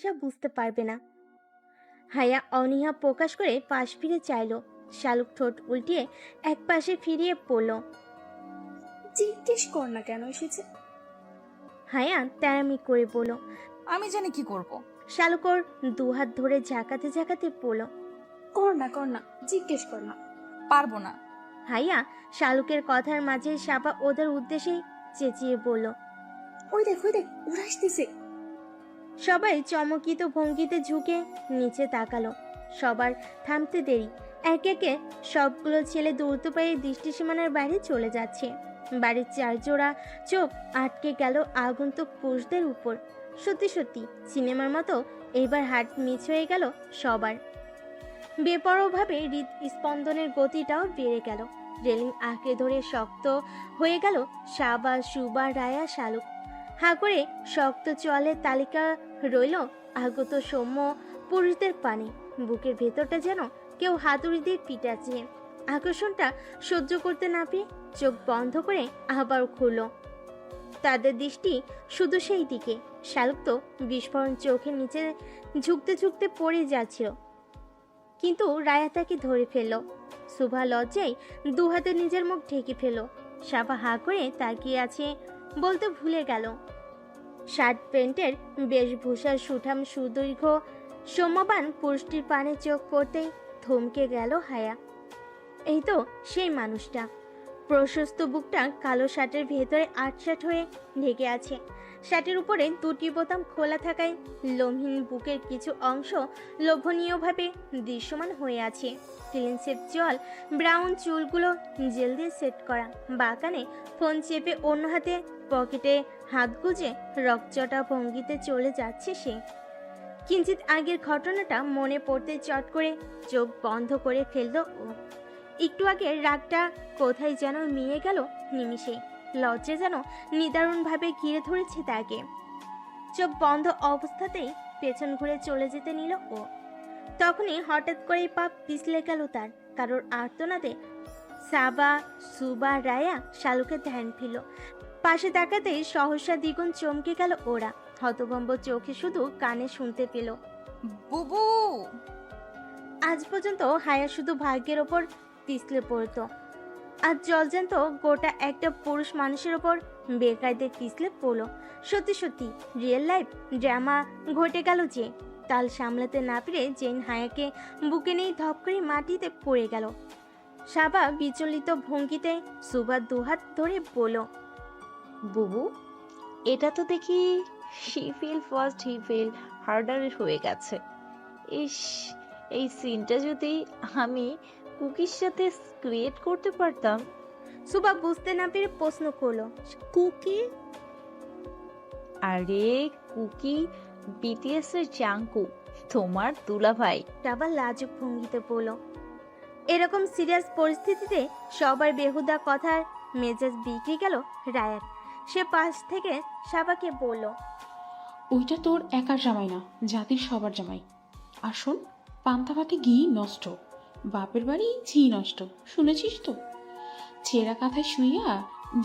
ভালোবাসা বুঝতে পারবে না। হায়া অনীহা প্রকাশ করে পাশ ফিরে চাইল। শালুক ঠোঁট উল্টিয়ে এক পাশে ফিরিয়ে পড়ল। জিজ্ঞেস কর না কেন এসেছে। হায়া তেরামি করে বলল। আমি জানি কি করব। শালুক ওর দুহাত ধরে ঝাঁকাতে ঝাঁকাতে পড়ল। কর না জিজ্ঞেস কর না। পারবো না। হাইয়া শালুকের কথার মাঝে সাবা ওদের উদ্দেশ্যেই চেঁচিয়ে বলল। ওই দেখ ওরা আসতেছে। সবাই চমকিত ভঙ্গিতে ঝুঁকে নিচে তাকালো। সবার থামতে দেরি। একে একে সবগুলো ছেলে দ্রুত পায়ে দৃষ্টি সীমানার বাইরে চলে যাচ্ছে। বাড়ির চারজোড়া চোখ আটকে গেল আগন্তুক পুরুষদের উপর। সত্যি সত্যি সিনেমার মতো এবার হাট মিছ হয়ে গেল সবার। বেপরোয়াভাবে হৃদস্পন্দনের গতিটাও বেড়ে গেল। রেলিং আঁকড়ে ধরে শক্ত হয়ে গেল সাবা, সুবা, রায়া, শালুক। হা করে শক্ত চোয়ালের তালিকা রইল আগত সৌম্য পুরুষদের পানে। বুকের ভেতরটা যেন কেউ হাতুড়ি দিয়ে পিটাচ্ছে। আকর্ষণটা সহ্য করতে না পেরে চোখ বন্ধ করে আবার খুলল। তাদের দৃষ্টি শুধু সেই দিকে। শালুক তো বিস্ফোরণ চোখের নিচে ঝুঁকতে ঝুঁকতে পড়ে যাচ্ছিল, কিন্তু রায়া তাকে ধরে ফেলল। সুভা লজ্জায় দু হাতে নিজের মুখ ঢেকে ফেলল। সাবা হা করে তাকিয়ে আছে বলতে ভুলে গেল। শার্ট প্যান্টের বেশভূষার সুঠাম সুদীর্ঘ সৌম্যবান পুরুষটির পানে চোখ পড়তেই থমকে গেল হায়া। এই তো সেই মানুষটা। প্রশস্ত বুকটা কালো শার্টের ভেতরে আটসাট হয়ে ঢেকে আছে। শার্টের উপরে দুটি বোতাম খোলা থাকায় লোমহীন বুকের কিছু অংশ লোভনীয়ভাবে দৃশ্যমান হয়ে আছে। ক্লিনসেট জল ব্রাউন চুলগুলো জেল দিয়ে সেট করা। বাঁকানে ফোন চেপে অন্য হাতে পকেটে হাত গুজে রকচটা ভঙ্গিতে চলে যাচ্ছে সে। কিঞ্চিত আগের ঘটনাটা মনে পড়তে চট করে চোখ বন্ধ করে ফেলল ও। একটু আগে রাগটা কোথায় যেন মিয়ে গেল নিমিষে। লজ্জা যেন নিদারুণভাবে ঘিরে ধরেছে তাকে। চোখ বন্ধ অবস্থাতেই পেছন ঘুরে চলে যেতে নিল ও। তখনই হঠাৎ করেই পা পিছলে গেল তার। কারোর আর্তনাদে সাবা, সুবা, রায়া, শালুকের ধ্যান ফিরল। পাশে তাকাতেই সহসা দ্বিগুণ চমকে গেল ওরা। হতভম্ব চোখে শুধু কানে শুনতে পেল, বুবু। আজ পর্যন্ত হায়া শুধু ভাগ্যের ওপর পিছলে পড়তো, আজ জলজান্ত গোটা একটা পুরুষ মানুষের ওপর বেকায়দে পিছলে পড়লো। সত্যি সত্যি রিয়েল লাইফ ড্রামা ঘটে গেল যে। তাল সামলাতে না পেরে জেন হায়াকে বুকে নিয়ে ধপ করে মাটিতে পড়ে গেল। সাবা বিচলিত ভঙ্গিতে সুবার দুহাত ধরে বলল, বুবু, এটা তো দেখি she feel first he feel harder হয়ে গেছে। ইস, এই সিনটা যদি আমি কুকির সাথে ক্রিয়েট করতে পারতাম। সুবা বুঝতে না পেরে প্রশ্ন করলো, কুকি? আরে কুকি বিটিএস এর জাংকুক, তোমার দুলাভাই। সাবা লাজুক ভঙ্গিতে বলল। এরকম সিরিয়াস পরিস্থিতিতে সবার বেহুদা কথার মেজাজ বিগড়ে গেল রায়ার। সে পাশ থেকে সাবাকে বলল, ওইটা তোর একার জামাই না, জাতির সবার জামাই। আসুন, পান্তাভাতে ঘি নষ্ট, বাপের বাড়ি ঝি নষ্ট, শুনেছিস তো? ছেঁড়া কাঁথায় শুইয়া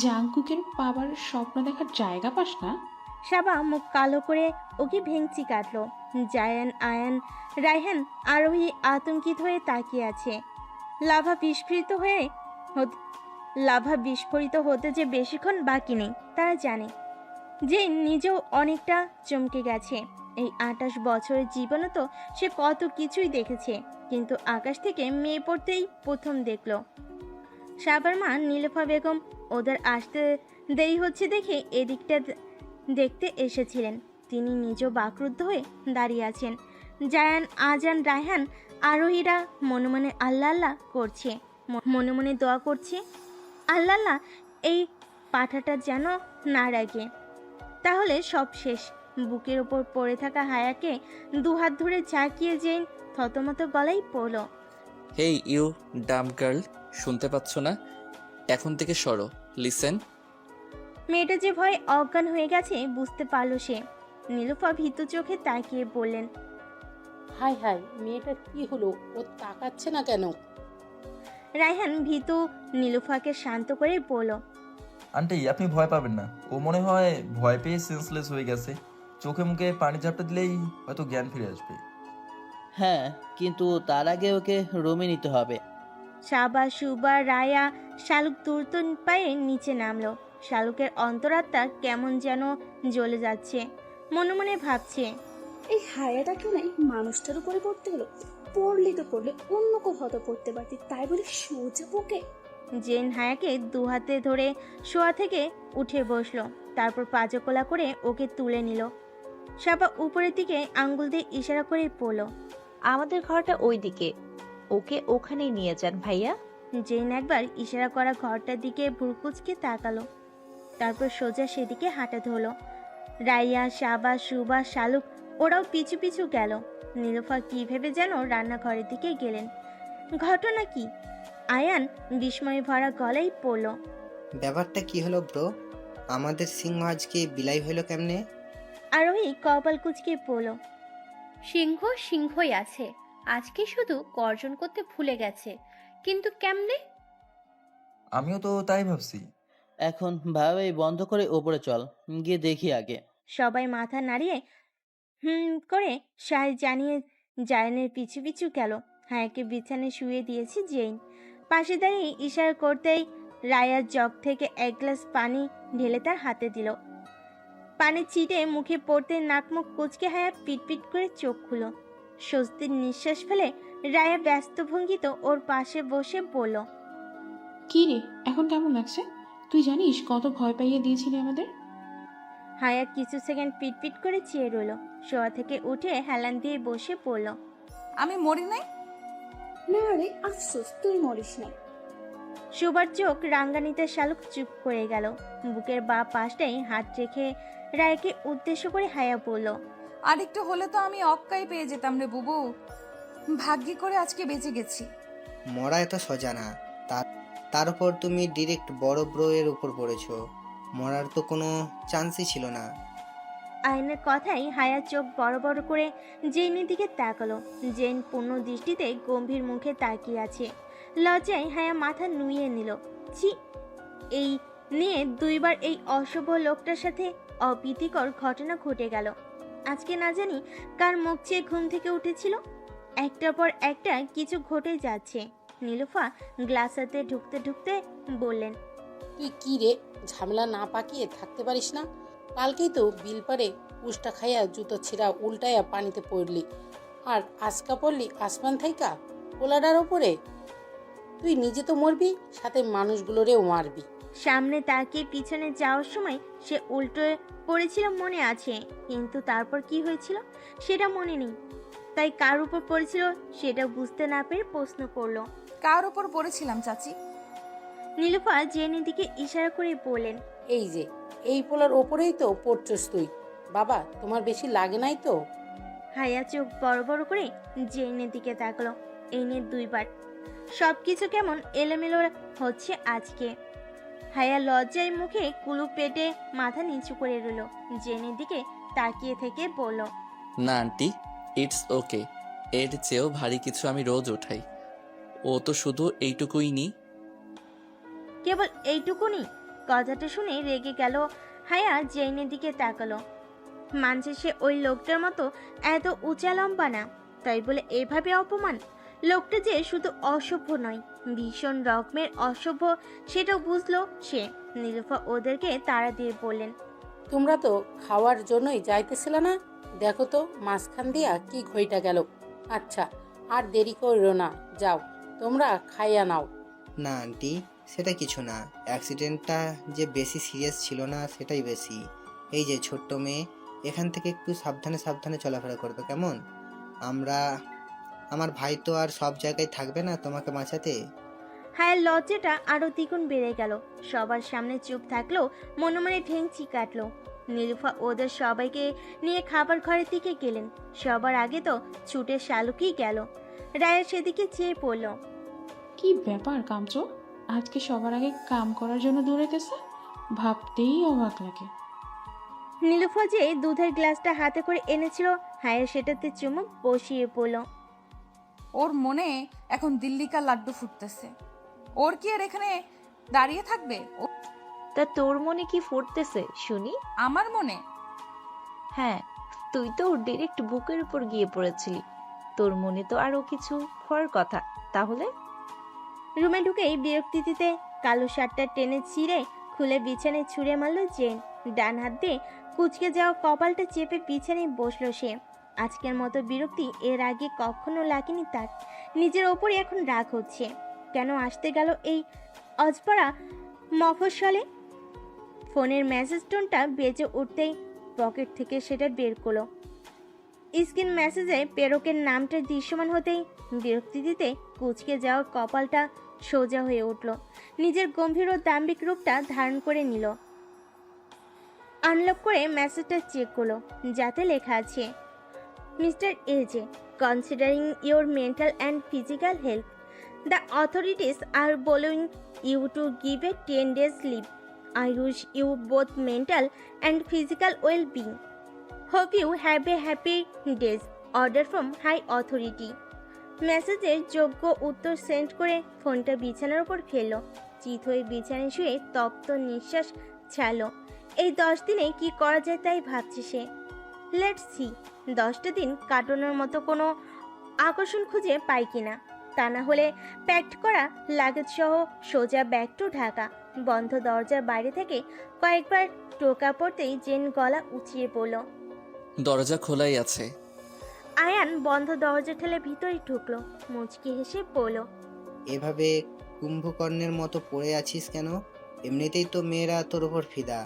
জাংকুকের পাবার স্বপ্ন দেখার জায়গা পাস না? সাবা মুখ কালো করে ওকে ভেঙচি কাটলো। জায়ান, আয়ান, রায়হান আরোহী আতঙ্কিত হয়ে তাকিয়ে আছে। লাভা বিস্ফোরিত হতে যে বেশিক্ষণ বাকি নেই তারা জানে। যে নিজেও অনেকটা চমকে গেছে। এই 28 বছরের জীবনে তো সে কত কিছুই দেখেছে, কিন্তু আকাশ থেকে মেয়ে পড়তেই প্রথম দেখলো। সাবার মা নীলুফা বেগম ওদের আসতে দেরি হচ্ছে দেখে এদিকটা দেখতে এসেছিলেন। তিনি নিজেও বাকরুদ্ধ হয়ে দাঁড়িয়ে আছেন। জায়ান, আজান, রায়হান আরোহীরা মনে মনে আল্লাহ আল্লাহ করছে, মনে মনে দোয়া করছে, আল্লাহ আল্লাহ এই পাঠাটা যেন না রাগে, তাহলে সব শেষ। বুকের ওপর পড়ে থাকা হায়াকে দুহাত ধরে ঝাঁকিয়ে জেন থতমত গলায় পড়ল, হেই ইউ ডাম গার্ল, শুনতে পাচ্ছ না? এখন থেকে সরো, লিসেন। মেয়েটা যে ভয়ে অজ্ঞান হয়ে গেছে বুঝতে পারল সে। নীলুফা ভীতু চোখে তাকিয়ে বললেন, হাই হাই, মেয়েটার কি হলো? ও তাকাচ্ছে না কেন? রায়হান ভীতু নীলুফাকে শান্ত করে বলল, আন্টি আপনি ভয় পাবেন না, ও মনে হয় ভয় পেয়ে সেন্সলেস হয়ে গেছে। চোখে মুখে পানি ঝাপটা দিলেই হয়তো জ্ঞান ফিরে আসবে। হ্যাঁ, কিন্তু তার আগে ওকে রুমে নিতে হবে। সাবা, সুবা, রায়া, শালুক দ্রুত পায়ে নিচে নামলো। শালুকের অন্তরাত্মা কেমন যেন জ্বলে যাচ্ছে, মনে মনে ভাবছে, এই হায়াটা কেউ নাই মানুষটার উপরে পড়তে হলো। পড়লি তো পড়লে অন্য কোথাও তো পড়তে পারতি, তাই বলে সোজা বুকে। জেন হায়াকে দু হাতে ধরে শোয়া থেকে উঠে বসলো, তারপর পাজকোলা করে ওকে তুলে নিল। সাবা উপরের দিকে আঙ্গুল দিয়ে ইশারা করে পড়ল। আমাদের ঘরটা ওই দিকে, ওকে ওখানেই নিয়ে যান ভাইয়া। জেন একবার ইশারা করা ঘরটার দিকে ভুরকুচকে তাকালো, তারপর সোজা সেদিকে হাঁটা ধরলো। রাইয়া, সাবা, সুবা, শালুক ওরাও পিছু পিছু গেল। নীলুফা কি ভেবে যেন রান্নাঘরের দিকে গেলেন। ঘটনা কি? আয়ান বিস্ময়ে ভরা গলায় পড়ল। ব্যাপারটা কি হলো ব্রো? আমাদের সিংহ আজকে বিলাই হলো কেমনে? আরোহী কপাল কুচকে পড়ল। সিংহ সিংহই আছে, আজকে শুধু গর্জন করতে ভুলে গেছে, কিন্তু কেমনে? আমিও তো তাই ভাবছি। এখন ভাবেই বন্ধ করে ওপরে চল, গিয়ে দেখি আগে। সবাই মাথা নাড়িয়ে করে সায় জানিয়ে জায়ানের পিছু পিছু গেল। হায়াকে বিছানায় শুয়ে দিয়েছে জেইন। পাশে দাঁড়িয়ে ইশারা করতেই রায়ার জগ থেকে এক গ্লাস পানি ঢেলে তার হাতে দিল। পানি ছিটে মুখে পড়তে নাক মুখ কুচকে হায়া পিটপিট করে চোখ খুলো। স্বস্তির নিঃশ্বাস ফেলে রায়া ব্যস্ত ভঙ্গিত ওর পাশে বসে বলল, কি রে, এখন কেমন লাগছে? তুই জানিস কত ভয় পাইয়ে দিয়েছিলি আমাদের। হায়া কিছু সেকেন্ড পিটপিট করে চেয়ে রইল, শোয়া থেকে উঠে হেলান দিয়ে বসে পড়ল। আমি মরি নাই। না রে, আফসোস তুই মরিস নাই। সুবার চোখ রাঙ্গানিতে শালুক চুপ করে গেল। বুকের বা পাশটাই হাত রেখে রায়কে উদ্দেশ্য করে হায়া বলল, আর একটু হলে তো আমি অক্কাই পেয়ে যেতাম রে বুবু। ভাগ্যি করে আজকে বেঁচে গেছি। মরা এত সোজা না, তার উপর তুমি ডিরেক্ট বড় ব্রো এর উপর পড়েছো। মরার তো কোনো চান্সই ছিল না। আয়নের কথাই হায়া চোখ বড় বড় করে জেনের দিকে তাকালো। জেন পূর্ণ দৃষ্টিতে গম্ভীর মুখে তাকিয়ে আছে। লজ্জায় হায়া মাথা নুইয়ে নিল। ছি, এই নিয়ে দুইবার এই অশুভ লোকটার সাথে অপ্রীতিকর ঘটনা ঘটে গেল। আজকে না জানি কার মুখ চেয়ে ঘুম থেকে উঠেছিল। একটার পর একটা কিছু ঘটে যাচ্ছে। নীলুফা গ্লাস হাতে ঢুকতে ঢুকতে বললেন, তুই কি রে, ঝামেলা না পাকিয়ে থাকতে পারিস না? কালকেই তো বিল পারে পুষ্টা খাইয়া জুতো ছিঁড়া উল্টাইয়া পানিতে পড়লি, আর আজকা পড়লি আসমান থাইকা পোলাডার ওপরে। তুই নিজে তো মরবি, সাথে মানুষগুলোরেও মারবি। সামনে তাকিয়ে পিছনে যাওয়ার সময় সে উল্টো পড়েছিল মনে আছে, কিন্তু তারপর কি হয়েছিল সেটা মনে নেই। তাই কার উপর পড়েছিল সেটা বুঝতে না পেরে প্রশ্ন করলো। কার ওপর পড়েছিলাম চাচি? নীলুফা জেনের দিকে ইশারা করে বললেন, এই যে এই পোলার ওপরেই তো পড়ছস তুই। বাবা, তোমার বেশি লাগে নাই তো? হায়া চোখ বড় বড় করে জেনের দিকে তাকলো। এই নিয়ে দুইবার সবকিছু কেমন এলোমেলো হচ্ছে আজকে। হায়া লজ্জায় মুখে কুলু পেটে মাথা নিচু করে রইল। জেনের দিকে তাকিয়ে থেকে বলল, না আন্টি, ইটস ওকে। এর চেয়েও ভারী কিছু আমি রোজ ওঠাই। ও তো শুধু এইটুকুই নি। কেবল এইটুকুনি? কথাটা শুনে রেগে গেল হায়া জেনের দিকে তাকালো। মানছে সে ওই লোকটার মতো এত উঁচা লম্বা না, তাই বলে এভাবে অপমান? লোকটা যে শুধু অসভ্য নয়, ভীষণ রকমের অসভ্য, সেটাও বুঝলো সে। নীলুফা ওদেরকে তাড়া দিয়ে বললেন, তোমরা তো খাওয়ার জন্যই যাইতেছিলে না? দেখো তো মাঝখান দিয়া কি ঘইটা গেল। আচ্ছা, আর দেরি করো না, যাও তোমরা খাইয়া নাও। না আন্টি, সেটা কিছু না। অ্যাক্সিডেন্টটা যে বেশি সিরিয়াস ছিল না সেটাই বেশি। এই যে ছোট্ট মেয়ে, এখান থেকে একটু সাবধানে সাবধানে চলাফেরা করবে কেমন? আমার ভাই তো আর সব জায়গায় থাকবে না তোমাকে বাঁচাতে। হায়ার লজ্জাটা আরো দ্বিগুণ বেড়ে গেল। সবার সামনে চুপ থাকলেও মনে মনে ঠেংচি কাটলো। নীলুফা ওদের সবাইকে নিয়ে খাবার ঘরের দিকে গেলেন। সবার আগে তো ছুটে শালুকই গেল। রায়া সেদিকে চেয়ে পড়ল। কি ব্যাপার কামচো, আজকে সবার আগে কাম করার জন্য দৌড়াইতেছে? ভাবতেই অবাক লাগে। নীলুফা যে দুধের গ্লাসটা হাতে করে এনেছিল, হায়া সেটাতে চুমুক বসিয়ে পড়ল। ওর মনে এখন দিল্লিকা লাড্ডু ফুটতেছে। ওর কি আর এখানে দাঁড়িয়ে থাকবে? তা তোর মনে কি ফুটতেছে শুনি? আমার মনে? হ্যাঁ, তুই তো ডিরেক্ট বুকের উপর গিয়ে পড়েছিলি। তোর মনে তো আরো কিছু হওয়ার কথা। তাহলে রুমে ঢুকেই বিরক্তিতে কালো শার্টটা টেনে ছিঁড়ে খুলে বিছানায় ছুঁড়ে মারল জেন। ডান হাত দিয়ে কুচকে যাওয়া কপালটা চেপে বিছানায় বসলো সে। আজকের মতো বিরক্তি এর আগে কখনো লাগেনি তার। নিজের ওপরই এখন রাগ হচ্ছে। কেন আসতে গেল এই অজপাড়া মফস্বলে? ফোনের মেসেজ টোনটা বেজে উঠতেই পকেট থেকে সেটা বের করলো। স্ক্রিন মেসেজে প্রেরকের নামটা দৃশ্যমান হতেই বিরক্তি দিতে কুচকে যাওয়া কপালটা সোজা হয়ে উঠল। নিজের গম্ভীর ও দাম্ভিক রূপটা ধারণ করে নিল। আনলক করে মেসেজটা চেক করলো, যাতে লেখা আছে, Mister AJ, considering your mental and physical health, the authorities are বলোইং you to give a 10 days leave. I wish you both mental and physical well-being. Hope you have a happy days. Order from high authority. মেসেজের যোগ্য উত্তর send করে ফোনটা বিছানার উপর ফেলল। চিত হয়ে বিছানায় শুয়ে তপ্ত নিঃশ্বাস ছাড়ল। এই 10 দিনে কি করা যায় তাই ভাবছে সে। লেটস সি 10টা দিন কাটানোর মতো কোনো আকর্ষণ খুঁজে পাই কিনা। তা না হলে প্যাকড করা লাগেজ সহ সোজা ব্যাক টু ঢাকা। বন্ধ দরজার বাইরে থেকে কয়েকবার টোকা পড়তেই জেন গলা উঁচিয়ে পড়ল। দরজা খোলাই আছে। আয়ান বন্ধ দরজা ঠেলে ভিতরে ঢুকলো। মুচকি হেসে বলল, এভাবে কুম্ভকর্ণের মতো পড়ে আছিস কেন? এমনিতেই তো মেয়েরা তোর উপর ফিদা,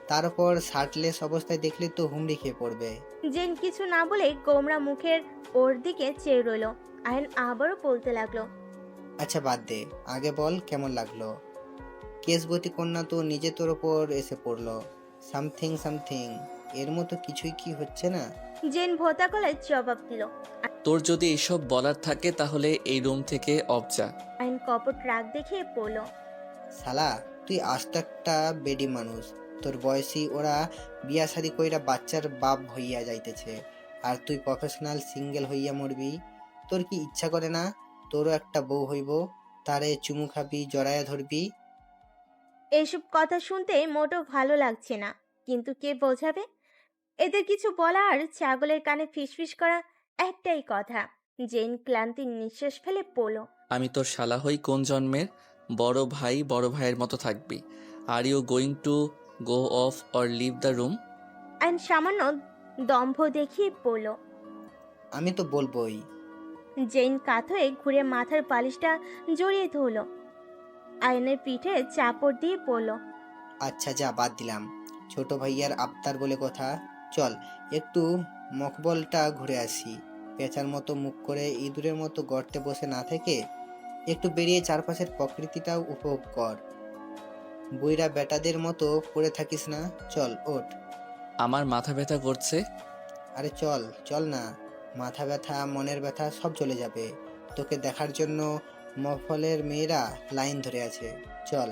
তার উপর শার্টলেস অবস্থায় দেখলে তো হুমড়ি খেয়ে পড়বে। জেন কিছু না বলে গোমরা মুখের ওর দিকে চেয়ে রইল। আয়ান আবারও বলতে লাগলো, আচ্ছা বাদ দে, আগে বল কেমন লাগলো? কেশবতী কন্যা তো নিজে তোর ওপর এসে পড়লো। সামথিং সামথিং এর মতো কিছুই কি হচ্ছে না? জেন ভোতা গলায় জবাব দিল। তোর যদি এসব বলার থাকে তাহলে এই রুম থেকে অফ যা। আয়ান কপট রাগ দেখিয়ে পড়ল, শালা তুই আস্ত একটা বেডি মানুষ, তোর বয়সী ওরা বিয়া শাদি কইরা বাচ্চার বাপ হইয়া যাইতেছে, আর তুই প্রফেশনাল সিঙ্গেল হইয়া মরবি। তোর কি ইচ্ছা করে না তোরও একটা বউ হইব, তারে চুমু খাবি, জড়ায়া ধরবি? এসব কথা শুনতে মোটেও ভালো লাগছে না, কিন্তু কে বোঝাবে? এদের কিছু বলা আর ছাগলের কানে ফিসফিস করা একটাই কথা। জেন ক্লান্তির নিঃশ্বাস ফেলে পড়ল, আমি তোর শালা হই কোন জন্মের? বড় ভাই বড় ভাইয়ের মতো থাকবি। Are you going to go off or leave the room? আইন সামান্য দম্ভ দেখিয়ে পড়ল। আমি তো বলবোই। জেন কাত হয়ে ঘুরে মাথার পালিশটা জড়িয়ে ধরল। আয়নের পিঠে চাপড় দিয়ে পড়ল, আচ্ছা যা, বাদ দিলাম, ছোট ভাইয়ার আবদার বলে কথা। চল একটু মকবলটা ঘুরে আসি। পেঁচার মতো মুখ করে ইঁদুরের মতো গর্তে বসে না থেকে একটু বেরিয়ে চারপাশের প্রকৃতিটাও উপভোগ কর। বুইরা বেটাদের মতো পড়ে থাকিস না, চল ওঠ। আমার মাথা ব্যথা করছে। আরে চল চল না, মাথা ব্যথা মনের ব্যথা সব চলে যাবে। তোকে দেখার জন্য মফলের মেয়েরা লাইন ধরে আছে, চল।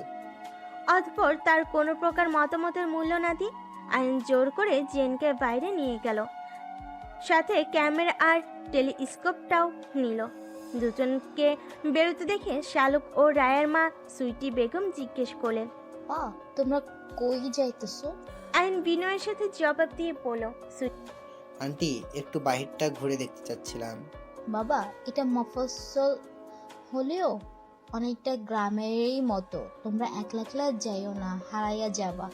অতঃপর তার কোনো প্রকার মতামতের মূল্য না দিয়ে আইন জোর করে জেনকে বাইরে নিয়ে গেল। সাথে ক্যামেরা আর টেলিস্কোপটাও নিল। দুজনকে বেরোতে দেখে শালুক ও রায়ের মা সুইটি বেগম জিজ্ঞেস করলেন, মা তোমরা কই যাইতেছো? আইন বিনয়ের সাথে জবাব দিয়ে বলল, আন্টি একটু বাহিরটা ঘুরে দেখতে চাচ্ছিলাম। বাবা এটা মফস্বল হলেও অনেকটা গ্রামেরই মতো, তোমরা একলা একলা যাইও না, হারাইয়া যাবা।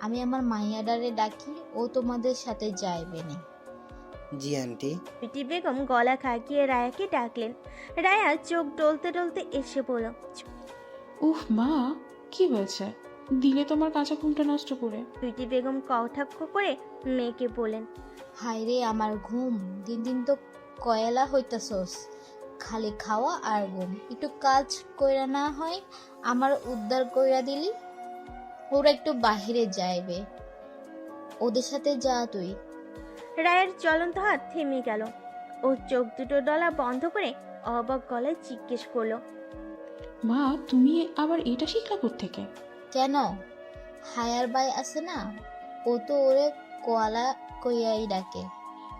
আমি আমার মাইয়াডারে ডাকি, ও তোমাদের সাথে যাইবে না। জি আন্টি। সুইটি বেগম গলা খাকিয়ে রায়াকে ডাকলেন। রায়া চোখ ডলতে ডলতে এসে বলল, উফ মা, কি হয়েছে? দিলে তোমার কাঁচা ঘুমটা নষ্ট করে। সুইটি বেগম কটাক্ষ করে মেয়েকে বলেন, হায় রে আমার ঘুম, দিন দিন তো কয়লা হইতাছস, খালি খাওয়া আর ঘুম। একটু কাজ কইরা না হয় আমার উদ্ধার কইরা দিলি। ওরা একটু বাহিরে যাইবে, ওদের সাথে যা তুই। রায়ের চলন্ত হাত থেমে গেল। ও চোখ দুটো ডলা বন্ধ করে অবাক গলায় জিজ্ঞেস করলো, মা তুমি আবার এটা শিখলা কোত্থেকে? কেন, হায়ার বাই আছে না, ও তো ওরে কোয়ালা কইয়াই ডাকে।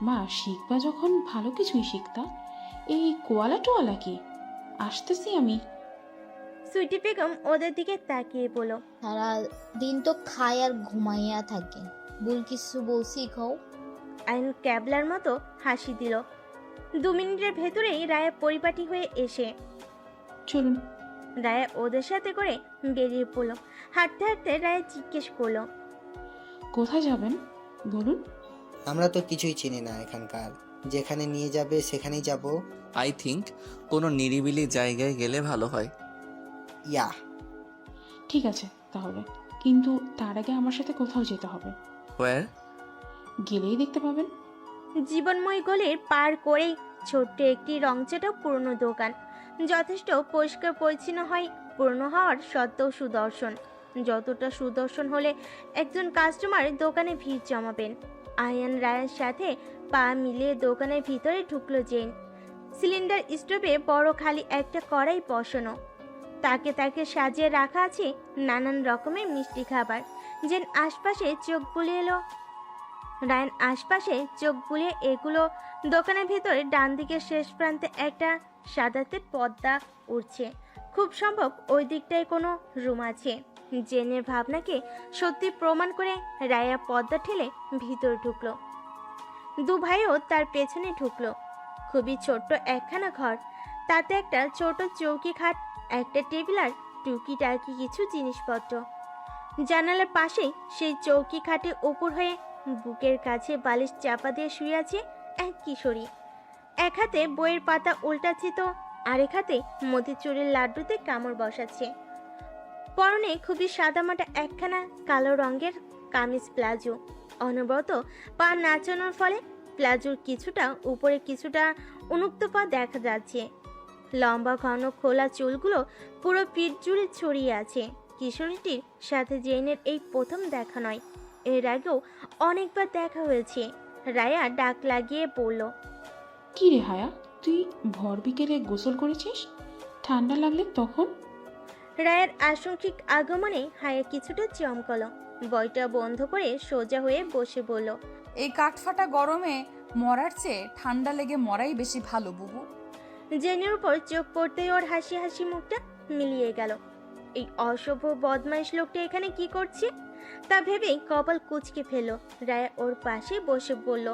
মা শিখবা যখন ভালো কিছুই শিখতা, এই কোয়ালা টোয়ালা কি? আসতেছি আমি। সুইটি বেগম ওদের দিকে তাকিয়ে বলল, সারা দিন তো খায় আর ঘুমাইয়া থাকে, ভুল কিছু বলছি খাও? আইন ক্যাবলার মতো হাসি দিল। 2 মিনিটের ভেতরেই রায়া পরিপাটি হয়ে এসে চলুন। রায়া ওদের সাথে করে বেরিয়ে পড়ল। হাঁটতে হাঁটতে রায়া জিজ্ঞেস করলো, কোথায় যাবেন বলুন? আমরা তো কিছুই চিনি না এখানকার, যেখানে নিয়ে যাবে সেখানেই যাব। আই থিঙ্ক কোনো নিরিবিলি জায়গায় গেলে ভালো হয়। ইয়া। ঠিক আছে তাহলে, কিন্তু তার আগে আমার সাথে কোথাও যেতে হবে। হোয়ার? গেলেই দেখতে পাবেন। জীবনময় গলির পার করেই ছোট্ট একটি রংচটা পুরনো দোকান। যথেষ্ট পরিষ্কার পরিচ্ছন্ন হয় পুরনো হওয়ার সত্ত্বেও সুদর্শন। যতটা সুদর্শন হলে একজন কাস্টমার দোকানে ভিড় জমাবেন। আয়ান রায়ার সাথে পা মিলিয়ে দোকানের ভিতরে ঢুকলো জেন। সিলিন্ডার স্টোভে বড় খালি একটা কড়াই বসানো, তাকে তাকে সাজিয়ে রাখা আছে নানান রকমের মিষ্টি খাবার। জেন আশপাশে চোখ বুলিয়ে এলো। রায়ান আশপাশে চোখ বুলিয়ে এগুলো দোকানের ভিতরে ডান দিকের শেষ প্রান্তে একটা সাদাতে পর্দা উঠছে। খুব সম্ভব ওই দিকটায় কোনো রুম আছে। জেনের ভাবনাকে সত্যি প্রমাণ করে রায়া পর্দা ঠেলে ভিতরে ঢুকলো। 2 ভাইও তার পেছনে ঢুকলো। খুবই ছোট্ট একখানা ঘর, তাতে একটা ছোট চৌকি খাট, একটা টেবিল আর টুকিটাকি কিছু জিনিসপত্র। জানালার পাশেই সেই চৌকি খাটে উপর হয়ে বুকের কাছে বালিশ চাপা দিয়ে শুয়ে আছে এক কিশোরী। এক হাতে বইয়ের পাতা উল্টাচ্ছে তো আরেক হাতে মতিচুরের লাড্ডুতে কামড় বসাচ্ছে। পরনে খুবই সাদামাটা একখানা কালো রঙের কামিজ প্লাজো। অনবরত পা নাচানোর ফলে প্লাজোর কিছুটা উপরে কিছুটা উন্মুক্ত পা দেখা যাচ্ছে। লম্বা ঘন খোলা চুলগুলো পুরো পিঠ জুড়ে ছড়িয়ে আছে। কিশোরীটির সাথে জেনের এই প্রথম দেখা নয়, এর আগেও অনেকবার দেখা হয়েছে। রায়া ডাক লাগিয়ে বলল, কি রে হায়া, তুই ভর বিকেলে গোসল করেছিস? ঠান্ডা লাগলে তখন? রায়ের আংশিক আগমনে হায়া কিছুটা চমকালো। বইটা বন্ধ করে সোজা হয়ে বসে বলল, এই কাঠফাটা গরমে মরার চেয়ে ঠান্ডা লেগে মরাই বেশি ভালো বুবু। জেনের উপর চোখ পড়তেই ওর হাসি হাসি মুখটা মিলিয়ে গেল। এই অসভ্য বদমাইশ লোকটা এখানে কি করছে তা ভেবেই কপাল কুঁচকে ফেলল। রায়া ওর পাশে বসে বলল,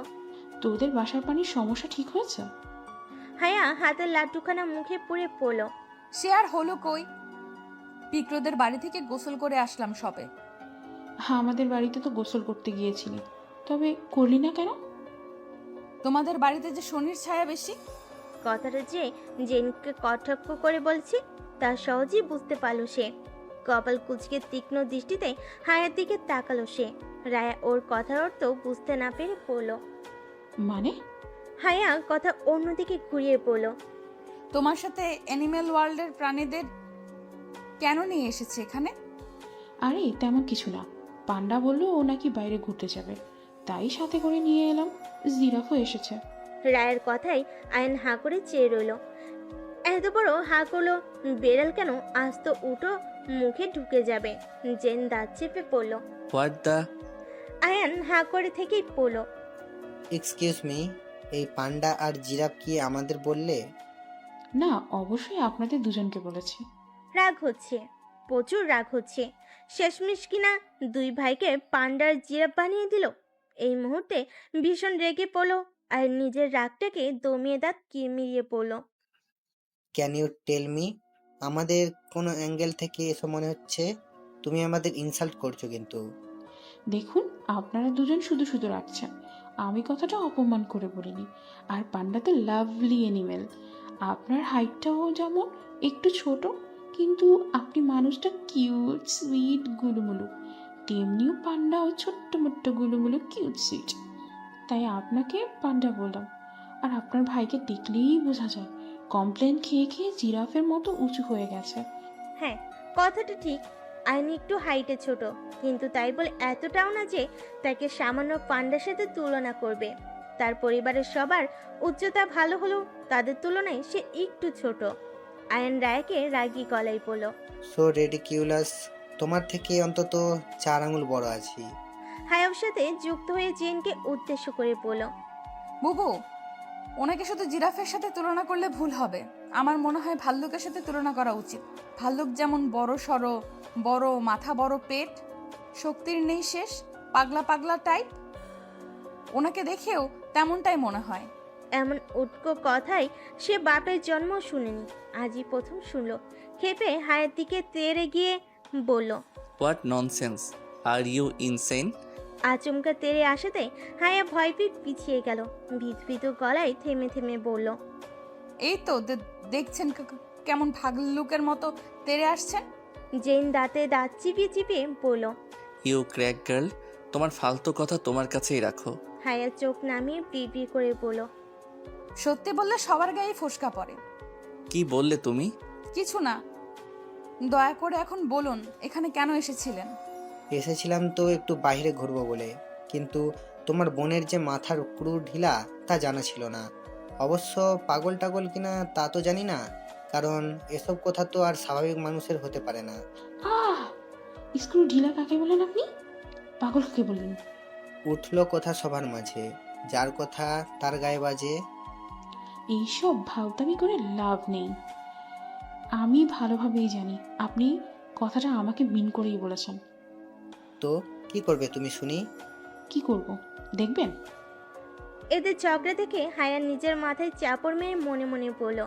তোদের বাসার পানির সমস্যা ঠিক হয়েছে? হায়া হাতের লাড্ডুখানা মুখে পুড়ে পড়ল। সে আর হলো কই, পিকরোদের বাড়ি থেকে গোসল করে আসলাম সবে। হ্যাঁ, আমাদের বাড়িতে তো গোসল করতে গিয়েছিলি, তবে করলি না কেন? তোমাদের বাড়িতে যে শনির ছায়া বেশি। কথাটা যে জেনকে কটাক্ষ করে বলছে তা সহজেই বুঝতে পারল সে। কপাল কুচকে তীক্ষ্ণ দৃষ্টিতে হায়ার দিকে তাকালো সে। রায়া ওর কথার অর্থ বুঝতে না পেরে পড়ল। মানে? হায়া কথা অন্যদিকে ঘুরিয়ে পড়ল। তোমার সাথে অ্যানিম্যাল ওয়ার্ল্ডের প্রাণীদের কেন নিয়ে এসেছে এখানে? আরে তেমন কিছু না, পান্ডা বললো ও নাকি বাইরে ঘুরতে যাবে, তাই সাথে করে নিয়ে এলাম। জিরাফও এসেছে। রায়ের কথাই আয়ন হাঁ করে চেয়ে রইল। এত বড় হাঁ করলো বেড়াল কেন আস্ত উঠো মুখে ঢুকে যাবে। জেন দাঁত চেপে পড়ল। What the? আয়ান হাঁ করে থেকেই পড়ল। এক্সকিউজ মি, এই পান্ডা আর জিরাফ কি আমাদের বললে? না, অবশ্যই আপনাদের দুজনকে বলেছি। রাগ হচ্ছে, প্রচুর রাগ হচ্ছে। শেষমেশ কিনা 2 ভাইকে পান্ডার জিরাফ বানিয়ে দিল। এই মুহূর্তে ভীষণ রেগে পড়ল আর নিজের রাগটাকে দমিয়ে দাঁত কিরমিরিয়ে পড়ল। ক্যান ইউ টেল মি, আমাদের কোনো অ্যাঙ্গেল থেকে এসব মনে হচ্ছে তুমি আমাদের ইনসাল্ট করছো কিন্তু। দেখুন, আপনারা দুজন শুধু শুধু রাখছেন, আমি কথাটা অপমান করে বলিনি। আর পান্ডা তো লাভলি অ্যানিমেল। আপনার হাইটটাও যেমন একটু ছোট, কিন্তু আপনি মানুষটা কিউট সুইট গুলুমুলু, তেমনিও পান্ডাও ছোট্ট মোট্ট গুলুমুলু কিউট সুইট। তাই আপনাকে পান্ডা বললাম। আর আপনার ভাইকে দেখলেই বোঝা যায় কমপ্লেন খেয়ে খেয়ে জিরাফের মতো উঁচু হয়ে গেছে। হ্যাঁ, কথাটা ঠিক। আইন একটু হাইটে ছোট, কিন্তু তাই বলে এতটাও না যে তাকে সামান্য পান্ডার সাথে তুলনা করবে। তার পরিবারের সবার উচ্চতা ভালো হলেও তাদের তুলনায় সে একটু ছোট। আয়ন রায়কে রাগী গলায় বলল, সো রেডিকিউলাস, তোমার থেকে অন্তত 4 আঙুল বড় আছি। হায়ার সাথে যুক্ত হয়ে জেনকে উদ্দেশ্য করে বলল, বুবু, ওনাকে শুধু জিরাফের সাথে তুলনা করলে ভুল হবে। আমার মনে হয় ভাল্লুকের সাথে তুলনা করা উচিত। ভাল্লুক যেমন বড় সড়ো, বড় মাথা, বড় পেট, শক্তির নেই শেষ, পাগলা পাগলা টাইপ। ওনাকে দেখেও তেমনটাই মনে হয়। এমন উটকো কথাই সে বাপের জন্ম শুনেনি, আজই প্রথম শুনলো। খেপে হায়ের দিকে তেড়ে গিয়ে বলল, what nonsense, are you insane? আচমকা তেড়ে আসাতে হায়া ভয়ভীত পিছিয়ে গেল। ভীত গলায় থেমে থেমে বলল, এই তো দেখছেন কেমন ভাল্লুকের মতো তেড়ে আসছেন। জেন দাঁতে দাঁত চিপিয়ে চিপিয়ে বলল। ইউ ক্র্যাক গার্ল, তোমার ফালতু কথা তোমার কাছেই রাখো। হায়া চোখ নামিয়ে বিড়বিড় করে বলল, সত্যি বললে সবার গায়ে ফোসকা পড়ে। কি বললে তুমি? কিছু না, দয়া করে এখন বলুন এখানে কেন এসেছিলেন? এসেছিলাম তো একটু বাইরে ঘুরবো বলে, কিন্তু তোমার বোনের যে মাথার ক্রু ঢিলা তা জানা ছিল না। অবশ্য পাগল টাগল কিনা তা তো জানি না, কারণ এসব কথা তো আর স্বাভাবিক মানুষের হতে পারে না। আহ, স্ক্রু ঢিলা কাকে বলেন আপনি? পাগল কাকে বলেন? উঠলো কথা সবার মাঝে, যার কথা তার গায়ে বাজে। এইসব ভাবদামি করে লাভ নেই। আমি ভালোভাবেই জানি আপনি কথাটা আমাকে মিন করেই বলেছেন। তো কি করবে তুমি শুনি? কি করব দেখবেন? এদের ঝগড়া থেকে হায়ার নিজের মাথায় চাপড় মেরে মনে মনে বলল,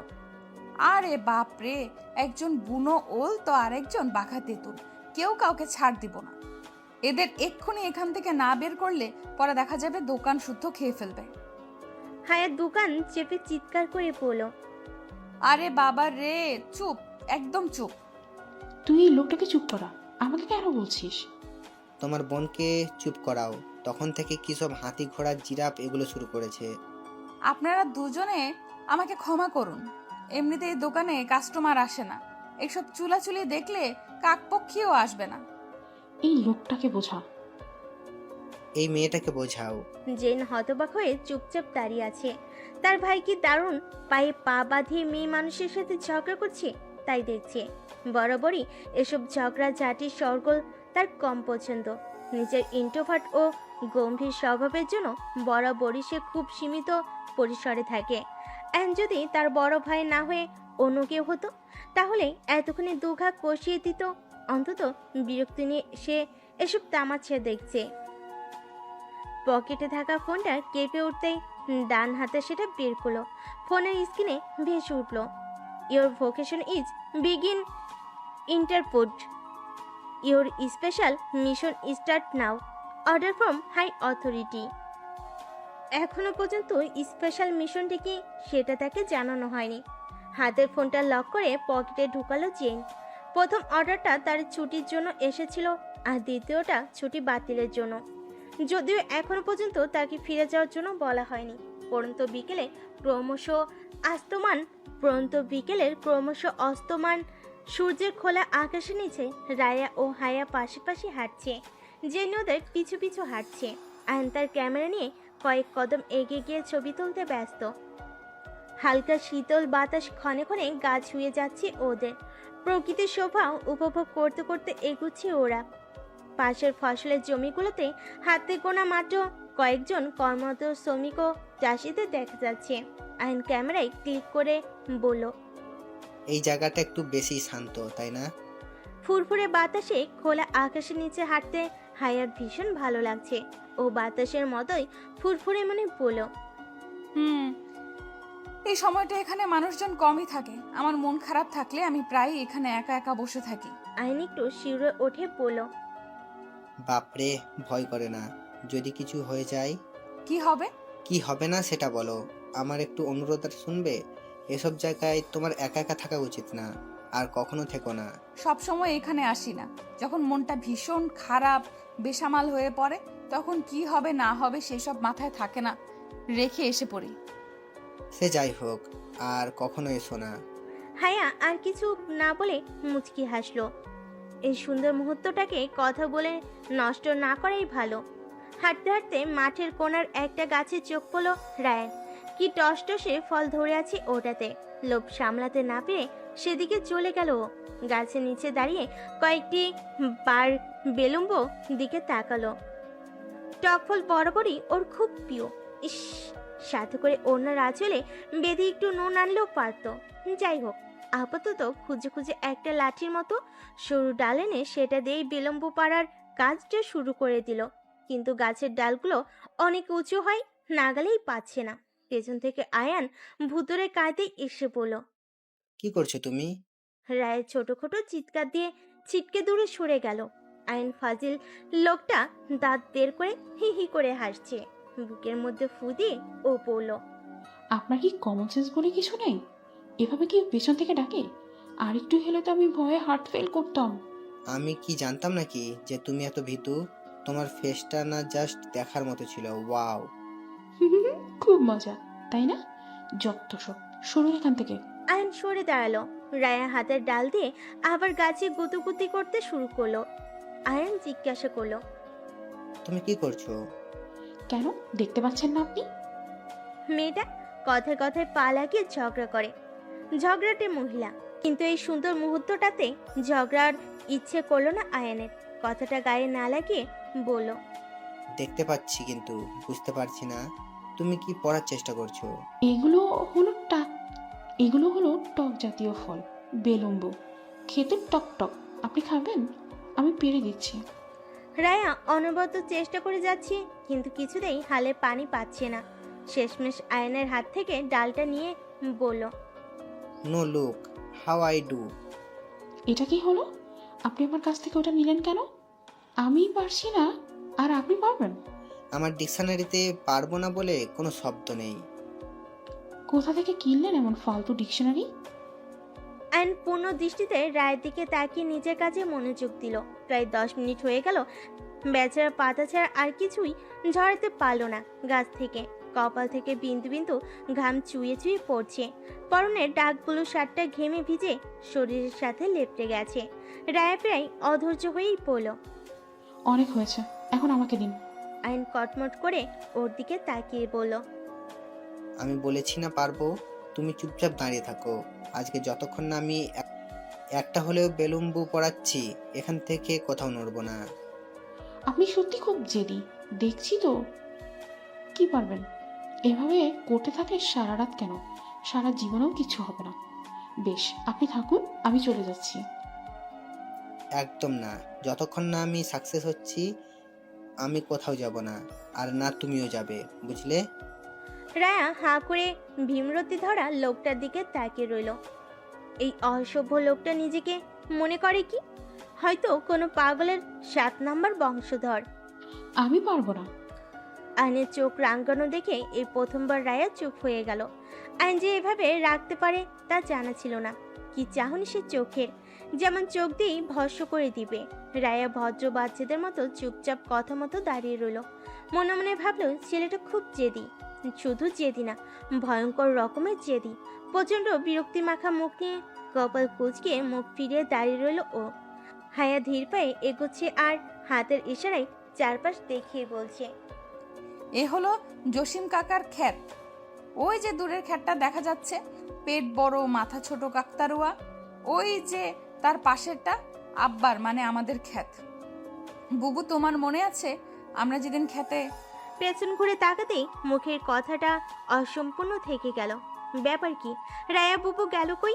আরে বাপ রে, একজন বুনো ওল তো আরেকজন বাঘা তেঁতুল, কেউ কাউকে ছাড় দিব না। এদের এক্ষুনি এখান থেকে না বের করলে পরে দেখা যাবে দোকান শুদ্ধ খেয়ে ফেলবে। হায়ার দোকান চেপে চিৎকার করে বলল, আরে বাবা রে, চুপ, একদম চুপ। তুই এই লোকটাকে চুপ করা, আমাকে কেন বলছিস? তোমার বোনকে চুপ করাও, তখন থেকে কি সব হাতি ঘোড়া জিরাফ এগুলো শুরু করেছে। আপনারা দুজনে আমাকে ক্ষমা করুন, এমনিতে এই দোকানে কাস্টমার আসে না, এইসব চুলাচুলি দেখলে কাকপক্ষীও আসবে না। এই লোকটাকে বোঝা। এই মেয়েটাকে বোঝাও। জেন হতবাক হয়ে চুপচাপ দাঁড়িয়ে আছে। তার ভাই কি দারুণ পায়ে পা বাঁধিয়ে মেয়ে মানুষের সাথে ঝগড়া করছে তাই দেখছে। বরাবরই এসব ঝগড়া ঝাঁটির সরগোল তার কম পছন্দ। নিজের ইন্ট্রোভার্ট ও গম্ভীর স্বভাবের জন্য বরাবরই সে খুব সীমিত পরিসরে থাকে। যদি তার বড় ভাই না হয়ে অন্য কেউ হতো তাহলে এতক্ষণে দুঘা কষিয়ে দিত। অন্তত বিরক্তি নিয়ে সে এসব তামাচ্ছে দেখছে। পকেটে থাকা ফোনটা কেঁপে উঠতেই ডান হাতে সেটা বের করলো। ফোনের স্ক্রিনে ভেসে উঠল, your vocation is begin interport, your special mission start now, order from high authority. এখনো পর্যন্ত স্পেশাল মিশনটি কি সেটা তাকে জানানো হয়নি। হাতের ফোনটা লক করে পকেটে ঢুকালো জেন। প্রথম অর্ডারটা তার ছুটির জন্য এসেছিল, আর দ্বিতীয়টা ছুটি বাতিলের জন্য। যদিও এখনো পর্যন্ত তাকে ফিরে যাওয়ার জন্য বলা হয়নি। পরন্ত বিকেলের ক্রমশ অস্তমান সূর্যের খোলা আকাশের নিচে রায়া ও হায়া পাশাপাশি হাঁটছে। জেন ওদের পিছু পিছু হাঁটছে। আয়ন তার ক্যামেরা নিয়ে কয়েক কদম এগিয়ে গিয়ে ছবি তুলতে ব্যস্ত। হালকা শীতল বাতাস ক্ষণে ক্ষণে গা ছুঁয়ে যাচ্ছে ওদের। প্রকৃতির শোভা উপভোগ করতে করতে এগুচ্ছে ওরা। পাশের ফসলের জমিগুলোতে হাতে গোনা মাত্র কয়েকজন কর্মরত শ্রমিক ও চাষিদের দেখা যাচ্ছে। আইন ক্যামেরায় ক্লিক করে বলল, এই জায়গাটা একটু বেশি শান্ত, তাই না? ফুরফুরে বাতাসে খোলা আকাশের নিচে হাঁটতে হায়ার ভীষণ ভালো লাগছে। ও বাতাসের মতোই ফুরফুরে মনে বলল, এই সময়টা এখানে মানুষজন কমই থাকে। আমার মন খারাপ থাকলে আমি প্রায় এখানে একা একা বসে থাকি। আইন একটু শিউরে ওঠে বলল, বাপরে, ভয় করে না? যদি কিছু হয়ে যায়? কি হবে? কি হবে না সেটা বলো। আমার একটু অনুরোধ শুনবে? এসব জায়গায় তোমার একা একা থাকা উচিত না, আর কখনো থেকো না। সব সময় এখানে আসি না। যখন মনটা ভীষণ খারাপ বেসামাল হয়ে পড়ে তখন কি হবে না হবে সেসব মাথায় থাকে না, রেখে এসে পড়ি। সে যাই হোক, আর কখনো এসো না। হায়া আর কিছু না বলে মুচকি হাসলো। এই সুন্দর মুহূর্তটাকে কথা বলে নষ্ট না করাই ভালো। হাঁটতে হাঁটতে মাঠের কোণার একটা গাছে চোখ পড়ল রায়ের। কি টসটসে ফল ধরে আছে ওটাতে। লোভ সামলাতে না পেরে সেদিকে চলে গেল ও। গাছের নিচে দাঁড়িয়ে কয়েকটি বার বেলুম্ব দিকে তাকালো। টক ফল বরাবরই ওর খুব প্রিয়। ইস, সাথে করে ওনার আঁচলে বেঁধে একটু নুন আনলেও পারত। যাই হোক, আপাতত খুঁজে খুঁজে একটা লাঠির মতো সরু ডাল এনে সেটা দিয়েই বিলম্ব পাড়ার কাজটা শুরু করে দিল। কিন্তু গাছের ডালগুলো অনেক উঁচু হয়, নাগালেই পাচ্ছে না। পেছন থেকে আয়ান ভুতুরে কাঁদে এসে পড়ল। কি করছো তুমি? রায়ের ছোট ছোট চিৎকার দিয়ে ছিটকে দূরে সরে গেল। আইন ফাজিল লোকটা দাঁত বের করে হি হি করে হাসছে। বুকের মধ্যে ফু দিয়ে ও পড়ল। আপনার কি কমন সেন্স বলে কিছু নেই? এভাবে কি পেছন থেকে ডাকে? আর একটু হলে তো আমি ভয়ে হার্ট ফেল করতাম। আমি কি জানতাম নাকি যে তুমি এত ভীতু? তোমার ফেসটা না জাস্ট দেখার মতো ছিল। ওয়াও! খুব মজা, তাই না? যত সব সরুন এখান থেকে। আয়ন সরে দাঁড়ালো। রায়া হাতের ডাল দিয়ে আবার গাছে গুতুগুতি করতে শুরু করলো। আয়ন জিজ্ঞাসা করলো, তুমি কি করছো? কেন, দেখতে পাচ্ছেন না আপনি? মেয়েটা কথায় কথায় পা লাগিয়ে ঝগড়া করে। ঝগড়াটে মহিলা, কিন্তু এই সুন্দর মুহূর্তটাতে ঝগড়ার ইচ্ছে করলো না আয়নের। কথাটা গায়ে না লাগিয়ে বলল, দেখতে পাচ্ছি কিন্তু বুঝতে পারছি না তুমি কি পড়ার চেষ্টা করছো। এগুলো হলো টক জাতীয় ফল, বেলুম্বু। খেতে টক টক। আপনি খাবেন? আমি পেরে দিচ্ছি। রায়া অনবরত চেষ্টা করে যাচ্ছে, কিন্তু কিছুতেই হালে পানি পাচ্ছে না। শেষমেশ আয়নের হাত থেকে ডালটা নিয়ে বলল, no look how I do. এটা কি হলো? আপনি আমার কাছ থেকে ওটা নিলেন কেন? আমি পারছি না আর আপনি পারবেন? আমার ডিকশনারিতে পারবো না বলে কোনো শব্দ নেই। কোথা থেকে কিনলেন এমন ফালতু ডিকশনারি? আয়ন পূর্ণ দৃষ্টিতে রায়ের দিকে তাকিয়ে নিজের কাজে মনোযোগ দিল। প্রায় 10 মিনিট হয়ে গেল। বেচারা পাতা ছাড়া আর কিছুই ঝরাতে পারল না গাছ থেকে। কপাল থেকে বিন্দু বিন্দু ঘাম চুইয়ে চুইয়ে পড়ছে। পরনের ডাকগুলো শার্টটা ঘেমে ভিজে শরীরের সাথে লেপটে গেছে। রায়া প্রায় অধৈর্য হয়েই পড়ল। অনেক হয়েছে, এখন আমাকে দিন। আইন কটমট করে ওর দিকে তাকিয়ে বলল, আমি বলেছি না পারবো। তুমি চুপচাপ দাঁড়িয়ে থাকো। আজকে যতক্ষণ না আমি একটা হলেও বেলুম্বু পড়াচ্ছি এখান থেকে কোথাও নড়বো না। আপনি সত্যি খুব জেদি, দেখছি তো। কি পারবেন? এভাবে করতে থাকলে সারা রাত কেন, সারা জীবনেও কিছু হবে না। বেশ, আপনি থাকুন, আমি চলে যাচ্ছি। একদম না, যতক্ষণ না আমি সাকসেস হচ্ছি আমি কোথাও যাব না, আর না তুমিও যাবে, বুঝলে? রায়া হাঁ করে ভীমরতি ধরা লোকটার দিকে তাকিয়ে রইল। এই অসভ্য লোকটা নিজেকে মনে করে কি? হয়তো কোনো পাগলের 7 নাম্বার বংশধর। আমি পারবো না। আইনের চোখ রাঙ্গানো দেখে এই প্রথমবার রায়া চুপ হয়ে গেল। আইন যে এভাবে রাখতে পারে তা জানা ছিল না। কি চাহনি সে চোখের, যেমন চোখ দিয়েই ভস্ম করে দিবে। রায়া ভদ্র বাচ্চাদের মতো চুপচাপ কথা মতো দাঁড়িয়ে রইল। মনে মনে ভাবলো ছেলেটা খুব জেদি। শুধু জেদি না, ভয়ঙ্কর রকমের জেদি। প্রচণ্ড বিরক্তি মাখা মুখ নিয়ে কপাল কুঁচকে মুখ ফিরিয়ে দাঁড়িয়ে রইল ও। হায়া ধীর পায়ে এগোচ্ছে আর হাতের ইশারায় চারপাশ দেখিয়ে বলছে, এ হলো জসিম কাকার ক্ষেত। ওই যে দূরের ক্ষেতটা দেখা যাচ্ছে, পেট বড় মাথা ছোট কাকতারুয়া। ওই যে তার পাশেরটা আব্বার মানে আমাদের ক্ষেত। বুবু, তোমার মনে আছে আমরা যেদিন ক্ষেতে? পেছন ঘুরে তাকাতেই মুখের কথাটা অসম্পূর্ণ থেকে গেল। ব্যাপার কি? রায়া বুবু গেল কই?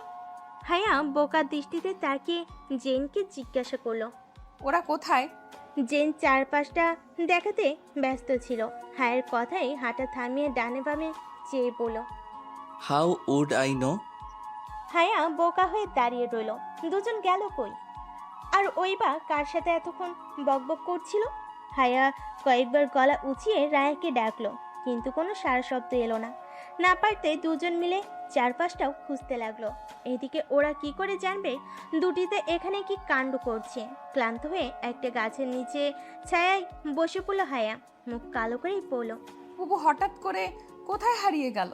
হায়া বোকা দৃষ্টিতে তাকিয়ে জেনকে জিজ্ঞাসা করলো। ওরা কোথায়? জেন চারপাশটা দেখাতে ব্যস্ত ছিল। হায়ের কথায় হাঁটা থামিয়ে ডানে বামে চেয়ে বলল। How would I know? Haya বোকা হয়ে দাঁড়িয়ে রইল। দুজন গেল কই? আর ওই বা কার সাথে এতক্ষণ বকবক করছিল? হায়া কয়েকবার গলা উঁচিয়ে রায়াকে ডাকলো, কিন্তু কোনো সারা শব্দ এলো না। না পারতে দুজন মিলে চারপাশটাও খুঁজতে লাগলো। এদিকে ওরা কি করে জানবে দুটিতে এখানে কি কাণ্ড করছে? ক্লান্ত হয়ে একটা গাছের নিচে ছায়ায় বসে পড়লো হায়া। মুখ কালো করেই পড়লো। বুবু হঠাৎ করে কোথায় হারিয়ে গেল?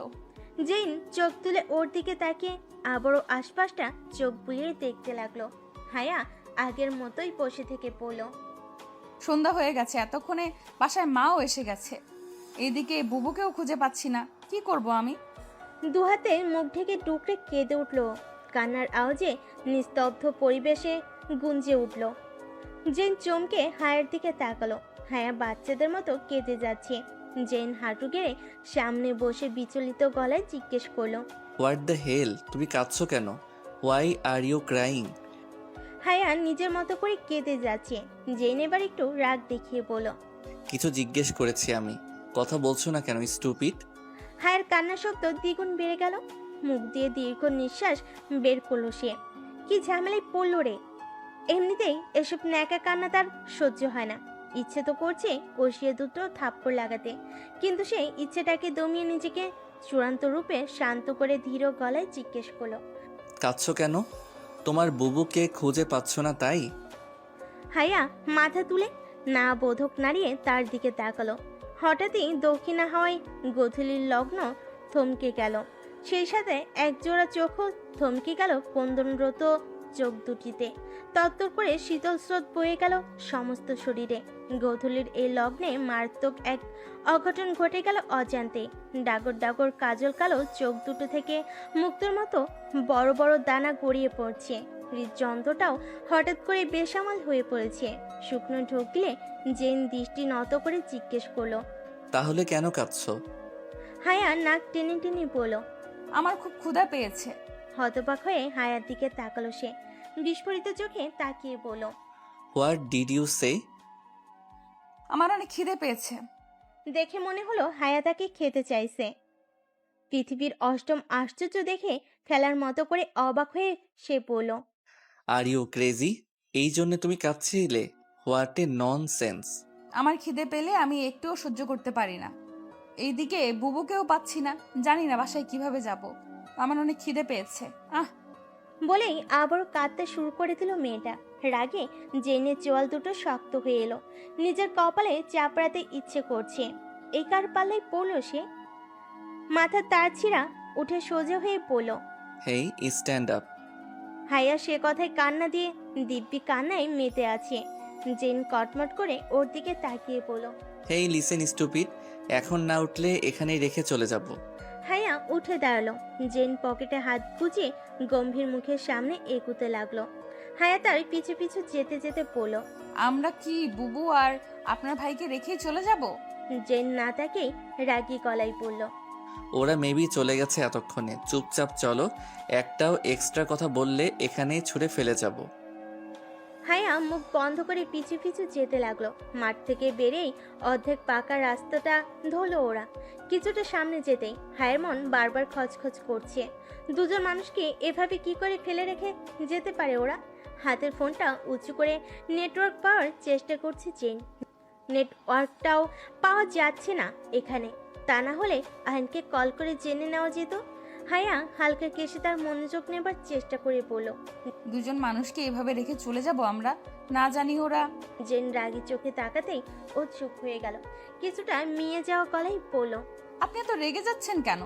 জেন চোখ তুলে ওর দিকে তাকিয়ে আবারও আশপাশটা চোখ বুলিয়ে দেখতে লাগলো। হায়া আগের মতোই বসে থেকে পড়লো। সন্ধ্যা হয়ে গেছে, এতক্ষণে বাসায় মাও এসে গেছে। এইদিকে বুবুকেও খুঁজে পাচ্ছি না, কি করব আমি? দুহাতে মুখ ঢেকে টুকরে কেঁদে উঠল। কান্নার আওয়াজে নিস্তব্ধ পরিবেশে গুঞ্জে উঠল। জেন চমকে হায়ার দিকে তাকালো। হায়া বাচ্চাদের মতো কেঁদে যাচ্ছে। জেন হাঁটু গেড়ে সামনে বসে বিচলিত গলায় জিজ্ঞেস করলো, হোয়াট দ্য হেল? তুমি কাঁদছো কেন? Why are you crying? Haya নিজের মতো করে কেঁদে যাচ্ছে। জেন এবার একটু রাগ দেখিয়ে বলল, কিছু জিজ্ঞেস করেছি আমি। কথা বলছো না কেন স্টুপিড? হায়ার কান্নার শব্দ দ্বিগুণ বেড়ে গেল। মুখ দিয়ে দীর্ঘ নিঃশ্বাস বের করলো সে। কি ঝামেলায় পড়লো রে! এমনিতেই এসব ন্যাকা কান্না তার সহ্য হয় না। ইচ্ছে তো করছে কষিয়ে দুটো থাপ্পড় লাগাতে, কিন্তু সেই ইচ্ছেটাকে দমিয়ে নিজেকে চূড়ান্ত রূপে শান্ত করে ধীর গলায় জিজ্ঞেস করলো, কাঁদছো কেন? তোমার বুবুকে খুঁজে পাচ্ছ না তাই? হায়া মাথা তুলে না বোধক নাড়িয়ে তার দিকে তাকালো। হঠাৎই দক্ষিণা হওয়ায় গোধূলির লগ্ন থমকে গেল। সেই সাথে একজোড়া চোখও থমকে গেল ক্রন্দনরত চোখ দুটিতে। তত্তর করে শীতল স্রোত বয়ে গেল সমস্ত শরীরে। গোধূলির এই লগ্নে মারাত্মক এক অঘটন ঘটে গেল অজান্তে। ডাগর ডাগর কাজল কালো চোখ দুটো থেকে মুক্তোর মতো বড় বড় দানা গড়িয়ে পড়ছে। হৃদযন্ত্রটাও হঠাৎ করে বেসামাল হয়ে পড়েছে। শুকনো ঢুকলে জেন দৃষ্টি নত করে জিজ্ঞেস করলো, তাহলে কেন কাঁদছো? হায়া নাক টেনে টেনে বলল। আমার খুব ক্ষুধা পেয়েছে। হতবাক হয়ে হায়ার দিকে তাকালো সে। বিস্ফোরিত চোখে তাকিয়ে বলল, হোয়াট ডিড ইউ সে? আমার অনেক খিদে পেয়েছে। দেখে মনে হলো হায়া তাকে খেতে চাইছে। পৃথিবীর অষ্টম আশ্চর্য দেখে ফেলার মতো করে অবাক হয়ে সে বলল, আর ইউ ক্রেজি? এই জন্য তুমি কাঁদছিলে? What a nonsense! আমার খিদে পেলে আমি একটুও সহ্য করতে পারি না। এইদিকে বুবুকেও পাচ্ছি না, জানি না বাসায় কিভাবে যাব। আমার অনেক খিদে পেয়েছে। বলেই আবারও কাঁদতে শুরু করে দিল মেয়েটা। রাগে জেনের চোয়াল দুটো শক্ত হয়ে এলো। নিজের কপালে চাপড়াতে ইচ্ছে করছে। এই কার পাল্লায় পড়ল সে? মাথা তার ছিঁড়া উঠে সোজা হয়ে পড়ল। হেই, স্ট্যান্ড আপ! হায়া সে কথায় কান্না দিয়ে দিব্যি কান্নায় মেতে আছে। জেন কটমট করে ওর দিকে তাকিয়ে পড়ল। হেই লিসেন স্টুপিড, এখন না উঠলে এখানেই রেখে চলে যাব। হায়া উঠে দাঁড়ালো। জেন পকেটে হাত গুজে গম্ভীর মুখের সামনে এগুতে লাগলো। হায়া তার পিছু পিছু যেতে যেতে পড়ল। আমরা কি বুবু আর আপনার ভাইকে রেখেই চলে যাব? জেন না তাকেই রাগী গলায় পড়ল। ওরা মেবি চলে গেছে এতক্ষণে। চুপচাপ চলো, একটাও এক্সট্রা কথা বললে এখানেই ছুঁড়ে ফেলে যাব। হায়া মুখ বন্ধ করে পিছু পিছু যেতে লাগলো। মাঠ থেকে বেরেই অর্ধেক পাকা রাস্তাটা ধরলো ওরা। কিছুটা সামনে যেতেই হায়ের মন বারবার খচখচ করছে। দুজন মানুষকে এভাবে কি করে ফেলে রেখে যেতে পারে ওরা? হাতের ফোনটা উঁচু করে নেটওয়ার্ক পাওয়ার চেষ্টা করছে জেন। নেটওয়ার্কটাও পাওয়া যাচ্ছে না এখানে। তা না হলে আইনকে কল করে জেনে নেওয়া যেত। হায়া হালকা কেসে তার মনোযোগ নেবার চেষ্টা করে বলল, দুজন মানুষকে এভাবে রেখে চলে যাব আমরা? না জানি ওরা। জেন রাগী চোখে তাকাতেই ও চুপ হয়ে গেল। কিছুটা মিয়ে যাওয়া গলায় বলল, আপনি এত রেগে যাচ্ছেন কেন?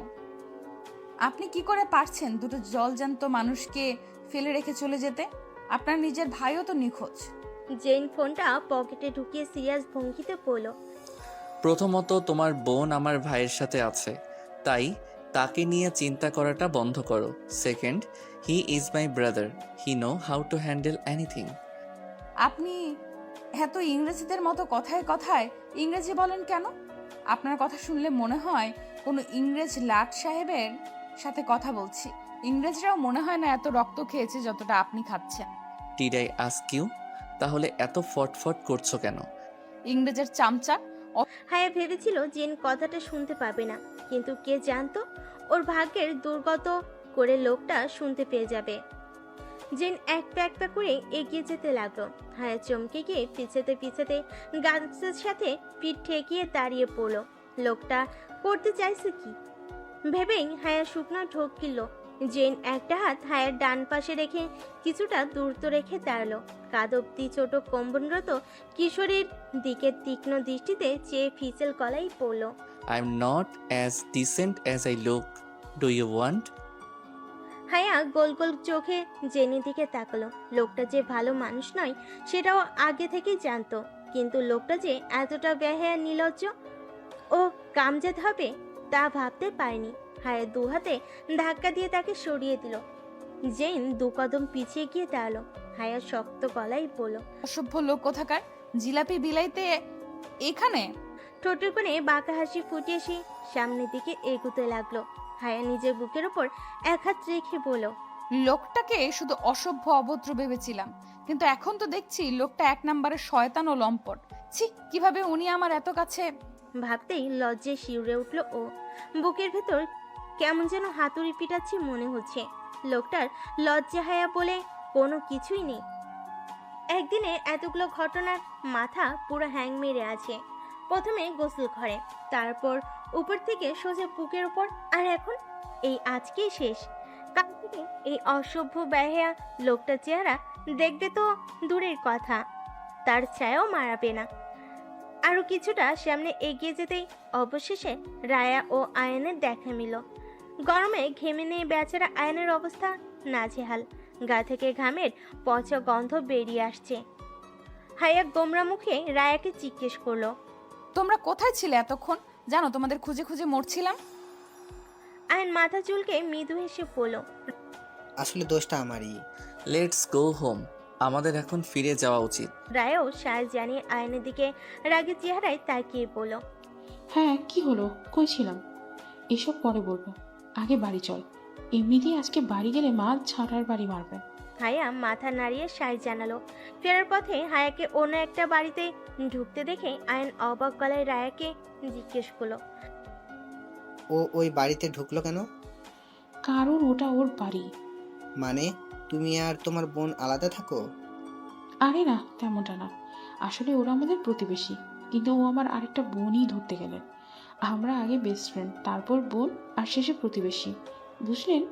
আপনি কি করে পারছেন দুটো জলজান্ত মানুষকে ফেলে রেখে চলে যেতে? আপনার নিজের ভাইও তো নিখোঁজ। জেন ফোনটা পকেটে ঢুকিয়ে সিরিয়াস ভঙ্গিতে বলল, প্রথমত তোমার বোন আমার ভাইয়ের সাথে আছে, তাই তাকে নিয়ে চিন্তা করাটা বন্ধ করো। Second, he is my brother, he know how to handle anything. আপনি এত ইংরেজিদের মতো কথায় কথায় ইংরেজি বলেন কেন? আপনার কথা শুনলে মনে হয় কোনো ইংরেজ লাট সাহেবের সাথে কথা বলছি। ইংরেজরাও মনে হয় না এত রক্ত খেয়েছে যতটা আপনি খাচ্ছেন। Did I ask you? তাহলে এত ফটফট করছো কেন? ইংরেজের চামচা। হায়া ভেবেছিল জেন কথাটা শুনতে পাবে না, কিন্তু কে জানতো ওর ভাগ্যের দুর্গত করে লোকটা শুনতে পেয়ে যাবে। জেন এক প্যাক প্যাক করে এগিয়ে যেতে লাগলো। হায়া চমকে গিয়ে পিছাতে পিছাতে গাছের সাথে পিঠ ঠেকিয়ে দাঁড়িয়ে পড়ল। লোকটা করতে চাইছে কি ভেবেই হায়া শুকনো ঢোক কিনল। জেন একটা হাত হায়ার ডান পাশে রেখে কিছুটা দূরত্ব রেখে দাঁড়ালো। কাদব্দি ছোট কম্বনরত কিশোরীর দিকে তীক্ষ্ণ দৃষ্টিতে চেয়ে ফিসেল গলায় পড়ল, I am not as decent as I look, do you want? Haya গোল গোল চোখে জেনের দিকে তাকালো। লোকটা যে ভালো মানুষ নয় সেটাও আগে থেকেই জানতো, কিন্তু লোকটা যে এতটা বেহায়া নির্লজ্জ ও কামজাত হবে তা ভাবতে পারেনি। হায়া দু হাতে ধাক্কা দিয়ে তাকে সরিয়ে দিল। জেন দু কদম পিছিয়ে গিয়ে দাঁড়ালো। হায়া শক্ত গলায় বলল, অসভ্য লোক কোথাকার, জিলাপি বিলাইতে এখানে? ঠোঁটের কোণে বাঁকা হাসি ফুটে এসে সামনের দিকে এগুতে লাগলো। হায়া নিজের বুকের ওপর এক হাত রেখে বলল, লোকটাকে শুধু অসভ্য অভদ্র ভেবেছিলাম, কিন্তু এখন তো দেখছি লোকটা এক নম্বরের শয়তান ও লম্পট। ছি, কিভাবে উনি আমার এত কাছে ভাবতেই লজ্জায় শিউরে উঠল ও। বুকের ভেতর কেমন যেন হাতুড়ি পিটাচ্ছে মনে হচ্ছে। লোকটার লজ্জা হায়া বলে কোনো কিছুই নেই। একদিনে এতগুলো ঘটনার মাথা পুরো হ্যাং মেরে আছে। প্রথমে গোসল ঘরে, তারপর উপর থেকে সোজা বুকের উপর, আর এখন এই আজকেই শেষ। কাল থেকে এই অসভ্য বেহায়া লোকটার চেহারা দেখবে তো দূরের কথা, তার ছায়াও মারাবে না। আরো কিছুটা সামনে এগিয়ে যেতেই অবশেষে রায়া ও আয়নের দেখা মিল। গরমে ঘেমে নিয়ে বেচারা আয়নের অবস্থা নাজেহাল, গা থেকে ঘামের পচা গন্ধ বেরিয়ে আসছে। হায়া গোমরা মুখে রায়াকে জিজ্ঞেস করলো, তোমরা কোথায় ছিলে এতক্ষণ? জানো তোমাদের খুঁজে খুঁজে মরছিলাম। আয়ন মাথা চুলকে মৃদু হেসে বলল, আসলে দোষটা আমারই। লেটস গো হোম, আমাদের এখন ফিরে যাওয়া উচিত। রায়াও সায় জানিয়ে আয়নের দিকে রাগের চেহারায় তাকিয়ে বলল, হ্যাঁ কি হলো, কই ছিলাম? এসব পরে বলবো, আগে বাড়ি চল। এমনিতেই আজকে বাড়ি গেলে মা ছাড়ার বাড়ি মারবে। হায়া মাথা নাড়িয়ে সায় জানালো। ফেরার পথে হায়াকে অন্য একটা বাড়িতে ঢুকতে দেখে আয়ন অবাক গলায় রায়াকে জিজ্ঞেস করলো, ও ওই বাড়িতে ঢুকলো কেন? কারণ ওটা ওর বাড়ি। মানে তুমি আর তোমার বোন আলাদা থাকো? আরে না, তেমনটা না। আসলে ওরা আমাদের প্রতিবেশী, কিন্তু ও আমার আরেকটা বোনই ধরতে গেলেন। আমরা আগে বেস্ট ফ্রেন্ড, তারপর বোন, আর শেষে প্রতিবেশী, বুঝলেন?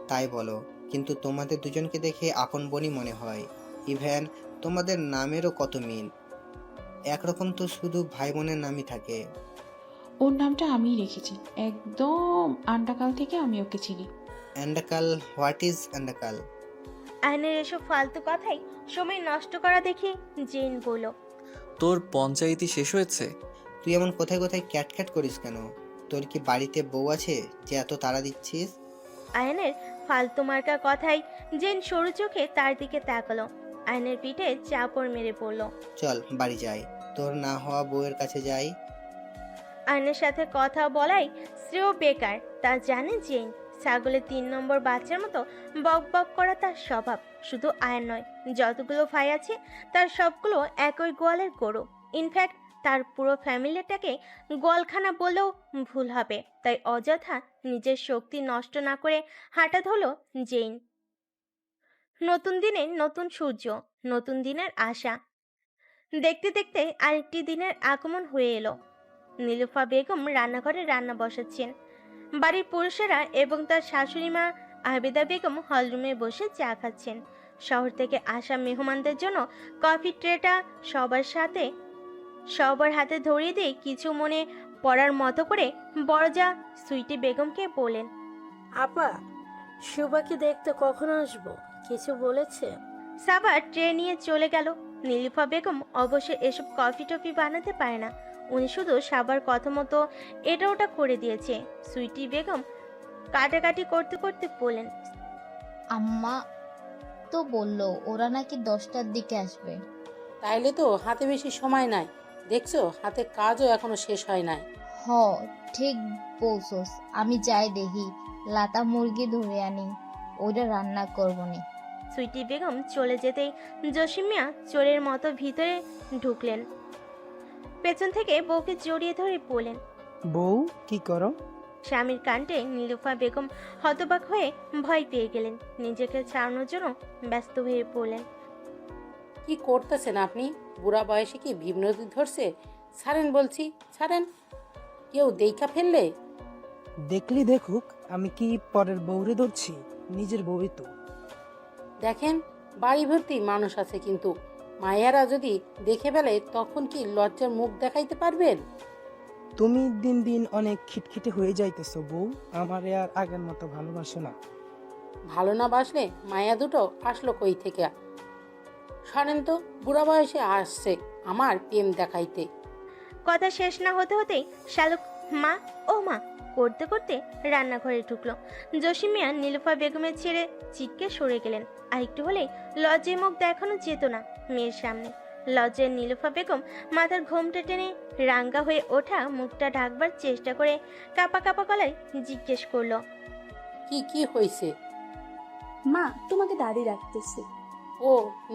তাই বলো, কিন্তু তোমাদের দুজনকে দেখে আপন বোনই মনে হয়। ইভেন তোমাদের নামেরও কত মিল। একরকম তো শুধু ভাই বোনের নামই থাকে। ওর নামটা আমিই রেখেছি, একদম আন্ডাকাল থেকে আমি ওকে চিনি। অ্যান্ডাকাল? হোয়াট ইজ অ্যান্ডাকাল? আয়নের এসব ফালতু কথাই সময় নষ্ট করা দেখে জেন বলল, তোর পঞ্চায়েতি শেষ হয়েছে? তুই এমন কোথায় কোথায় ক্যাট করিস কেন? তোর কি বাড়িতে বউ আছে যে এত তাড়া দিচ্ছিস? আয়নের ফালতু মার্কা কথাই জেন সরু চোখে তার দিকে তাকালো। আয়নের পিঠে চাপড় মেরে পড়ল। চল বাড়ি যাই, তোর না হওয়া বউয়ের কাছে যাই। আয়নের সাথে কথা বলাই শ্রেয় বেকার, তা জানে জেন। ছাগলের 3 নম্বর বাচ্চার মতো বক বক করা তার স্বভাব। শুধু আয়ন নয়, যতগুলো ভাই আছে তার সবগুলো একই গোয়ালের গরু। ইনফ্যাক্ট তার পুরো ফ্যামিলিটাকে গোয়ালখানা বললেও ভুল হবে। তাই অযথা নিজের শক্তি নষ্ট না করে হাঁটা ধরলো জেন। নতুন দিনে নতুন সূর্য, নতুন দিনের আশা। দেখতে দেখতে আরেকটি দিনের আগমন হয়ে এলো। নীলুফা বেগম রান্নাঘরে রান্না বসাচ্ছেন। বাড়ির পুরুষেরা এবং তার শাশুড়ি মা আবেদা বেগম হলরুমে বসে চা খাচ্ছেন। শহর থেকে আসা মেহমানদের জন্য কফি ট্রেটা সবার হাতে ধরিয়ে দিয়ে কিছু মনে পড়ার মতো করে বড়জা সুইটি বেগমকে বলেন, আপা, সুবাকে দেখতে কখন আসবো? কিছু বলেছে? সাবা ট্রে নিয়ে চলে গেল। নীলুফা বেগম অবশ্য এসব কফি টফি বানাতে পারে না, উনি শুধু সাবার কথা মতো এটা ওটা করে দিয়েছে। সুইটি বেগম কাটাকাটি করতে করতে বলেন, আম্মা তো বললো ওরা নাকি 10টার দিকে আসবে। তাইলে তো হাতে বেশি সময় নাই। দেখছো, হাতে কাজও এখনো শেষ হয় নাই। হ, ঠিক বলছস। আমি যাই দেখি, লাতা মুরগি ধরে আনি, ওটা রান্না করবো নি। সুইটি বেগম চলে যেতেই জসিম মিয়া চোরের মতো ভিতরে ঢুকলেন। পেছন থেকে বউকে জড়িয়ে ধরে বলেন, বউ কি করো? স্বামীর কাণ্ডে নীলুফা বেগম হতবাক হয়ে ভয় পেয়ে গেলেন। নিজেকে ছাড়ানোর জন্য ব্যস্ত হয়ে পড়লেন। কি করতেছেন আপনি? বুড়া বয়সে কি বিমনতি ধরছে? ছাড়েন বলছি, ছাড়েন। কেউ দেখা ফেললে? দেখলি দেখুক, আমি কি পরের বউরে ধরছি? নিজের বউই তো। দেখেন, বাড়ি ভর্তি মানুষ আছে, কিন্তু মায়েরা যদি দেখে ফেলে তখন কি লজ্জার মুখ দেখাইতে পারবেন? তুমি দিন দিন অনেক খিটখিটে হয়ে যাইতেছো বউ। আমারে আর আগের মতো ভালোবাসো না। ভালো না বাসলে মায়া দুটো আসলো কই থেকে? শোনেন তো, বুড়া বয়সে আসছে আমার প্রেম দেখাইতে। কথা শেষ না হতে হতেই শালুক মা ও মা করতে করতে রান্নাঘরে ঢুকলো। জসিম মিয়া নীলুফা বেগমের ছেড়ে চিটকে সরে গেলেন। আর একটু হলেই লজ্জায় মুখ দেখানো যেত না মেয়ের সামনে। লজ্জায় নীলুফা বেগম মাথার ঘোমটা টেনে রাঙ্গা হয়ে ওঠা মুখটা ঢাকবার চেষ্টা করে কাপা কাপা গলায় জিজ্ঞেস করলো, কি কি হয়েছে? মা, তোমাকে দাঁড়িয়ে রাখতেছি। ও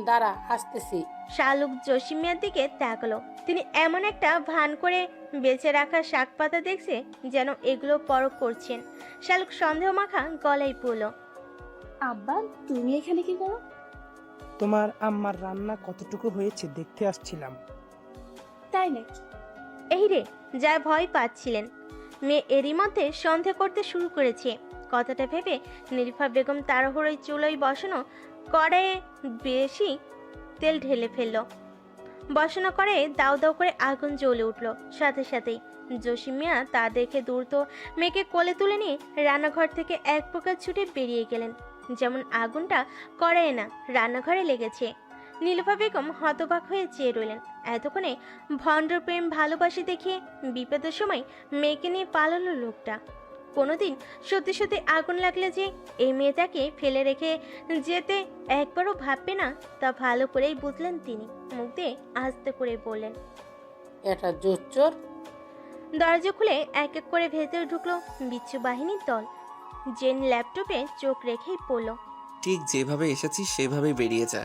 দাঁড়া, আসতেছি। শালুক জসিম মিয়ার দিকে তাকালো। তিনি এমন একটা ভান করে বেঁচে রাখা শাক পাতা দেখছে যেন এগুলো পরখ করছেন। শালুক সন্দেহ মাখা গলায় পড়ল, আব্বা তুমি এখানে কি করো? তোমার আম্মার রান্না কতটুকু হয়েছে দেখতে আসছিলাম। তাই নাকি? এই রে, যা ভয় পাচ্ছিলেন। মেয়ে এরই মধ্যে সন্দেহ করতে শুরু করেছে। কথাটা ভেবে নিরিফা বেগম তাড়াহুড়োয় চুলোয় বসানো কড়াইয়ে বেশি তেল ঢেলে ফেলল। বসানো কড়াইয়ে দাউ দাউ করে আগুন জ্বলে উঠল। সাথে সাথেই জসিম মিয়া তা দেখে দ্রুত মেয়েকে কোলে তুলে নিয়ে রান্নাঘর থেকে এক প্রকার ছুটে বেরিয়ে গেলেন, যেমন আগুনটা কড়াইয়ে না রান্নাঘরে লেগেছে। নীলুফা বেগম হতবাক হয়ে চেয়ে রইলেন। এতক্ষণে ভণ্ড প্রেম ভালোবাসি দেখিয়ে বিপদের সময় মেয়েকে নিয়ে পালালো লোকটা। কোনোদিন সত্যি সত্যি আগুন লাগলে যে এই মেয়েটাকে ফেলে রেখে যেতে একবারও ভাববে না, তা ভালো করেই বুঝলেন তিনি। মুখ দিয়ে আস্তে করে বললেন, এটা জোচ্চোর। দরজা খুলে এক এক করে ভেতরে ঢুকলো বিচ্ছু বাহিনীর দল। জেন ল্যাপটপে চোখ রেখেই পড়ল, ঠিক যেভাবে এসেছিস সেভাবেই বেরিয়ে যা।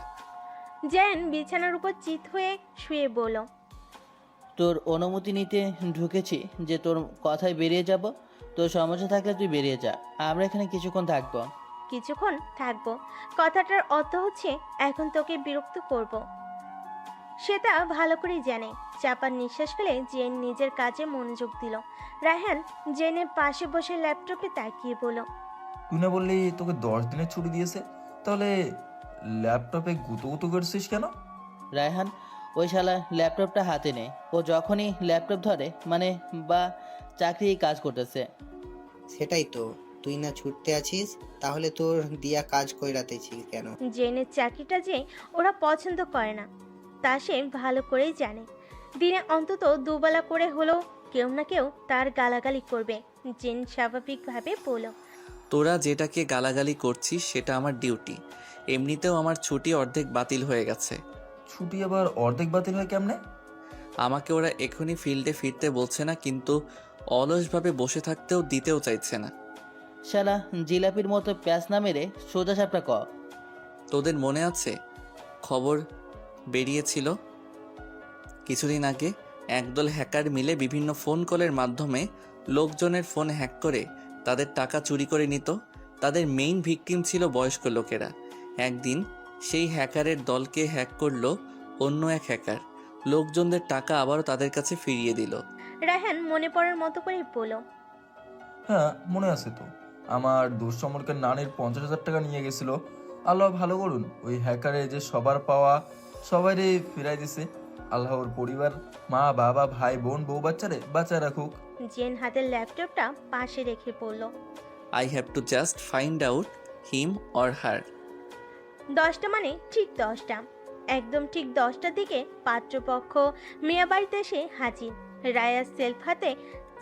জেন বিছানার উপর চিত হয়ে শুয়ে বলল, তোর অনুমতি নিতে ঢুকেছি যে তোর কথায় বেরিয়ে যাব। তোর সমস্যা থাকলে তুই বেরিয়ে যা, আমরা এখানে কিছুক্ষণ থাকবো। কিছুক্ষণ থাকবো কথাটার অর্থ হচ্ছে এখন তোকে বিরক্ত করব। সেটা ভালো করেই জানে। চাপার নিঃশ্বাস ফেলে জেন নিজের কাজে মনোযোগ দিল। রায়হান জেনের পাশে বসে ল্যাপটপে তাকিয়ে বলল, তুই না বললি তোকে 10 দিনের ছুটি দিয়েছে, তাহলে ল্যাপটপে গুতো গুতো করছিস কেন? রায়হান, ওই শালা ল্যাপটপটা হাতে নে। ও যখনই ল্যাপটপ ধরে মানে বা চাকরি কাজ করতেছে। সেটাই তো, তুই না ছুটতে আছিস, তাহলে তোর দিয়া কাজ কইরাতেছি কেন? জেনের চাকরিটা যে ওরা পছন্দ করে না তা সে ভালো করেই জানে। দিনে অন্তত দুবেলা করে হলেও কেউ না কেউ তার গালাগালি করবে। জেন স্বাভাবিকভাবে বলল, তোরা যেটাকে গালাগালি করছিস সেটা আমার ডিউটি। এমনিতেও আমার ছুটি অর্ধেক বাতিল হয়ে গেছে। ছুটি আবার অর্ধেক বাতিল হয় কেমনে? আমাকে ওরা এখনই ফিল্ডে ফিরতে বলছে না, কিন্তু অলসভাবে বসে থাকতেও দিতেও চাইছে না। শালা জিলাপির মতো প্যাঁচ না মেরে সোজা সাপটা ক। তোদের মনে আছে খবর বেরিয়েছিল কিছুদিন আগে, একদল হ্যাকার মিলে বিভিন্ন ফোন কলের মাধ্যমে লোকজনের ফোন হ্যাক করে তাদের টাকা চুরি করে নিত। তাদের মেইন ভিকটিম ছিল বয়স্ক লোকেরা। একদিন সেই হ্যাকারের দলকে হ্যাক করলো অন্য এক হ্যাকার। লোকজনদের টাকা আবারও তাদের কাছে ফিরিয়ে দিল। রায়হান মনে পড়ার মতো করে বলল, হ্যাঁ মনে আছে তো, আমার দোষ সম্পর্কের নানির 50,000 টাকা নিয়ে গেছিল। আল্লাহ ভালো করুন, ওই হ্যাকারে যে সবার পাওয়া সবাইরে ফিরাই দিছে। আল্লাহ ওর পরিবার, মা বাবা ভাই বোন বউ বাচ্চারে বাঁচায় রাখুক। জেন হাতের ল্যাপটপটা পাশে রেখে বলল, I have to just find out him or her. 10টা মানে ঠিক 10টা, একদম ঠিক 10টার দিকে পাত্রপক্ষ মিয়া বাড়িতে এসে হাজির। রায়া সেলফ হাতে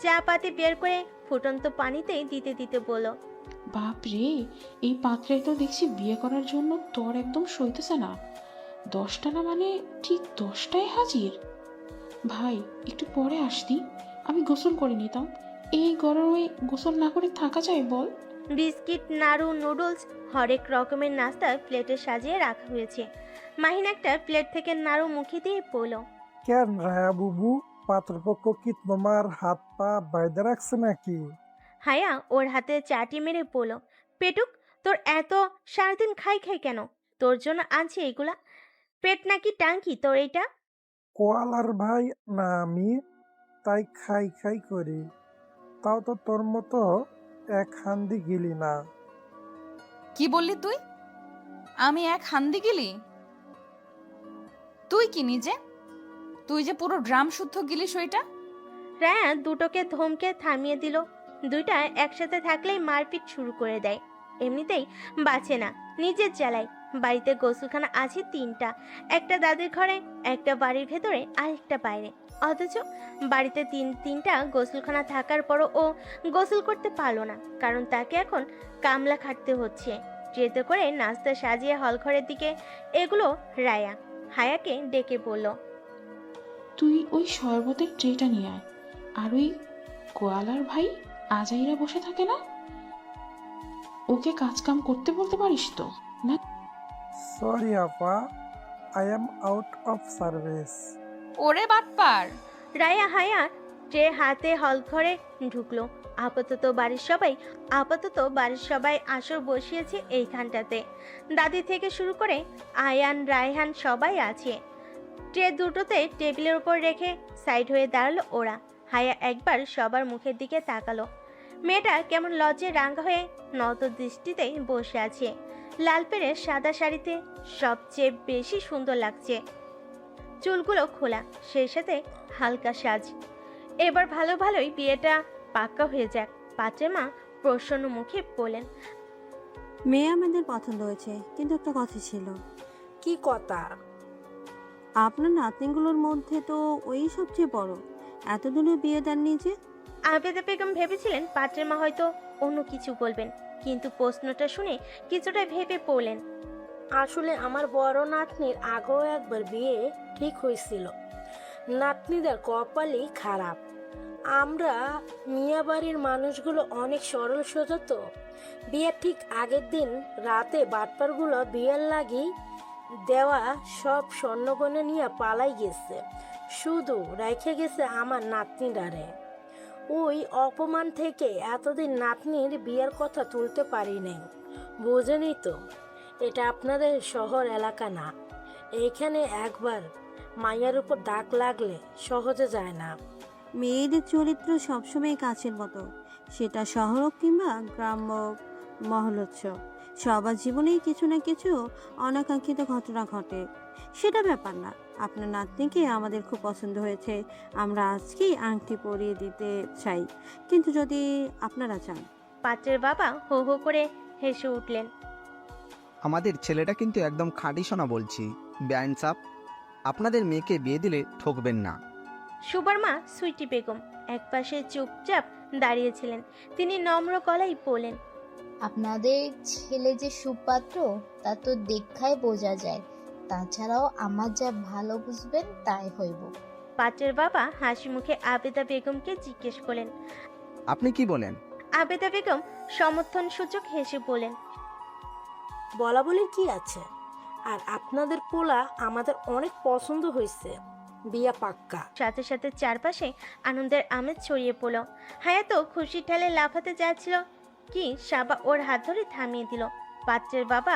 চা পাতি বের করে ফুটন্ত পানিতে দিতে দিতে বলল, বাপ রে, এই পাত্রে তো দেখছি বিয়ে করার জন্য তোর একদম সইতেছে না। 10টা না মানে ঠিক 10টায় হাজির। ভাই একটু পরে আসতি, আমি গোসল করে নিতাম। এই গরমে গোসল না করে থাকা যায় বল? বিস্কিট, নাড়ু, নুডলস, হরেক রকমের নাস্তা প্লেটে সাজিয়ে রাখা হয়েছে। মাহিন একটা প্লেট থেকে নাড়ু মুখে দিয়ে বলল, কেন রায়া বুবু, পাত্রপক্ষ কি তোমার হাত পা বাইদা রাখছে নাকি? হায়া ওর হাতে চাটি মেরে বলল, পেটুক, তোর এত সারাদিন খাই খাই কেন? তোর জন্য আনছি এগুলা। পেট নাকি টাঙ্কি তোর এটা? কোয়ালার ভাই না আমি, তাই খাই খাই করি। তাও তো তোর মতো এক হান্দি গিলি না। কি বললি তুই? আমি এক হান্দি গিলি? তুই কি নিজে? তুই যে পুরো ড্রাম শুদ্ধ গিলিস ওইটা। রায়া দুটোকে ধমকে থামিয়ে দিল। দুইটা একসাথে থাকলেই মারপিট শুরু করে দেয়। এমনিতেই বাঁচে না নিজের জ্বালায়। বাড়িতে গোসলখানা আছে 3টা, একটা দাদির ঘরে, একটা বাড়ির ভেতরে, আরেকটা বাইরে। অথচ বাড়িতে তিনটা গোসলখানা থাকার পরও ও গোসল করতে পারলো না, কারণ তাকে এখন কামলা খাটতে হচ্ছে। ট্রেতে করে নাস্তা সাজিয়ে হলঘরের দিকে এগুলো রায়া হায়াকে ডেকে বলল, তুই ওই শরবতের ট্রেটা নিয়ে আয়। আর ওই কোয়ালার ভাই আজাইরা বসে থাকে না, ওকে কাজ কাম করতে বলতে পারিস তো না? সরি আপা, I am out of service. ওরে বাটপার! রায়া হায়া ট্রে হাতে হল ঘরে ঢুকলো। আপাতত বাড়ির সবাই আসর বসিয়েছে এইখানটাতে। দাদি থেকে শুরু করে আয়ান রায়হান সবাই আছে। ট্রে দুটোতে টেবিলের উপর রেখে সাইড হয়ে দাঁড়ালো ওরা। হায়া একবার সবার মুখের দিকে তাকালো। মেয়েটা কেমন লজ্জে রাঙা হয়ে নত দৃষ্টিতে বসে আছে। লাল পেড়ে সাদা শাড়িতে সবচেয়ে বেশি সুন্দর লাগছে। চুলগুলো খোলা, সেই সাথে হালকা সাজ। এবার ভালোই বিয়েটা পাক্কা হয়ে যাক। পাত্রের মা প্রসন্ন মুখে বলেন, মেয়ে আমাদের পছন্দ হয়েছে, কিন্তু একটা কথা ছিল। কি কথা? আপনার নাতনিগুলোর মধ্যে তো ওই সবচেয়ে বড়, এতদিনে বিয়ে দেননি যে? আবেদা বেগম ভেবেছিলেন পাত্রের মা হয়তো অন্য কিছু বলবেন, কিন্তু প্রশ্নটা শুনে কিছুটা ভেবে পড়লেন। আসলে আমার বড় নাতনির আগেও একবার বিয়ে ঠিক হয়েছিল। নাতনিদের কপালই খারাপ। আমরা মিয়া বাড়ির মানুষগুলো অনেক সরল সোজা তো। বিয়ের ঠিক আগের দিন রাতে বাটপারগুলো বিয়ের লাগি দেওয়া সব স্বর্ণগণে নিয়ে পালাই গেছে, শুধু রেখে গেছে আমার নাতনিটারে। ওই অপমান থেকে এতদিন নাতনির বিয়ের কথা তুলতে পারি নাই। বোঝেনি তো, এটা আপনাদের শহর এলাকা না। এইখানে একবার মায়ের উপর দাগ লাগলে সহজে যায় না। মেয়েদের চরিত্র সবসময় কাছের মতো, সেটা শহর হোক কিংবা গ্রাম্য মহলোচ্ছ। সবার জীবনেই কিছু না কিছু অনাকাঙ্ক্ষিত ঘটনা ঘটে, সেটা ব্যাপার না। আপনার নাতনিকে আমাদের খুব পছন্দ হয়েছে, আমরা আজকেই আংটি পরিয়ে দিতে চাই, কিন্তু যদি আপনারা চান। পাত্রের বাবা হো হো করে হেসে উঠলেন। আমাদের ছেলেটা কিন্তু একদম খাঁটি সোনা বলছি। ব্যান্ড সাপ, আপনাদের মেয়েকে বিয়ে দিলে ঠকবেন না। সুবার মা সুইটি বেগম একপাশে চুপচাপ দাঁড়িয়েছিলেন। তিনি নম্র গলায় বলেন, আপনাদের ছেলে যে সুপাত্র তা তো দেখায় বোঝা যায়। তাছাড়াও আমার যা ভালো বুঝবেন তাই হইব। পাত্রের বাবা হাসি মুখে আবেদা বেগমকে জিজ্ঞেস করলেন। আপনি কি বলেন? আবেদা বেগম সমর্থন সূচক হেসে বলেন, বলা বলির কি আছে, আর আপনাদের পোলা আমাদের অনেক পছন্দ হয়েছে, বিয়া পাক্কা। সাথে সাথে চারপাশে আনন্দের আমেজ ছড়িয়ে পড়ল। হায়াতো খুশি ঠেলে লাফাতে যাচ্ছিল, কি সাবা ওর হাত ধরে থামিয়ে দিল। পাত্রের বাবা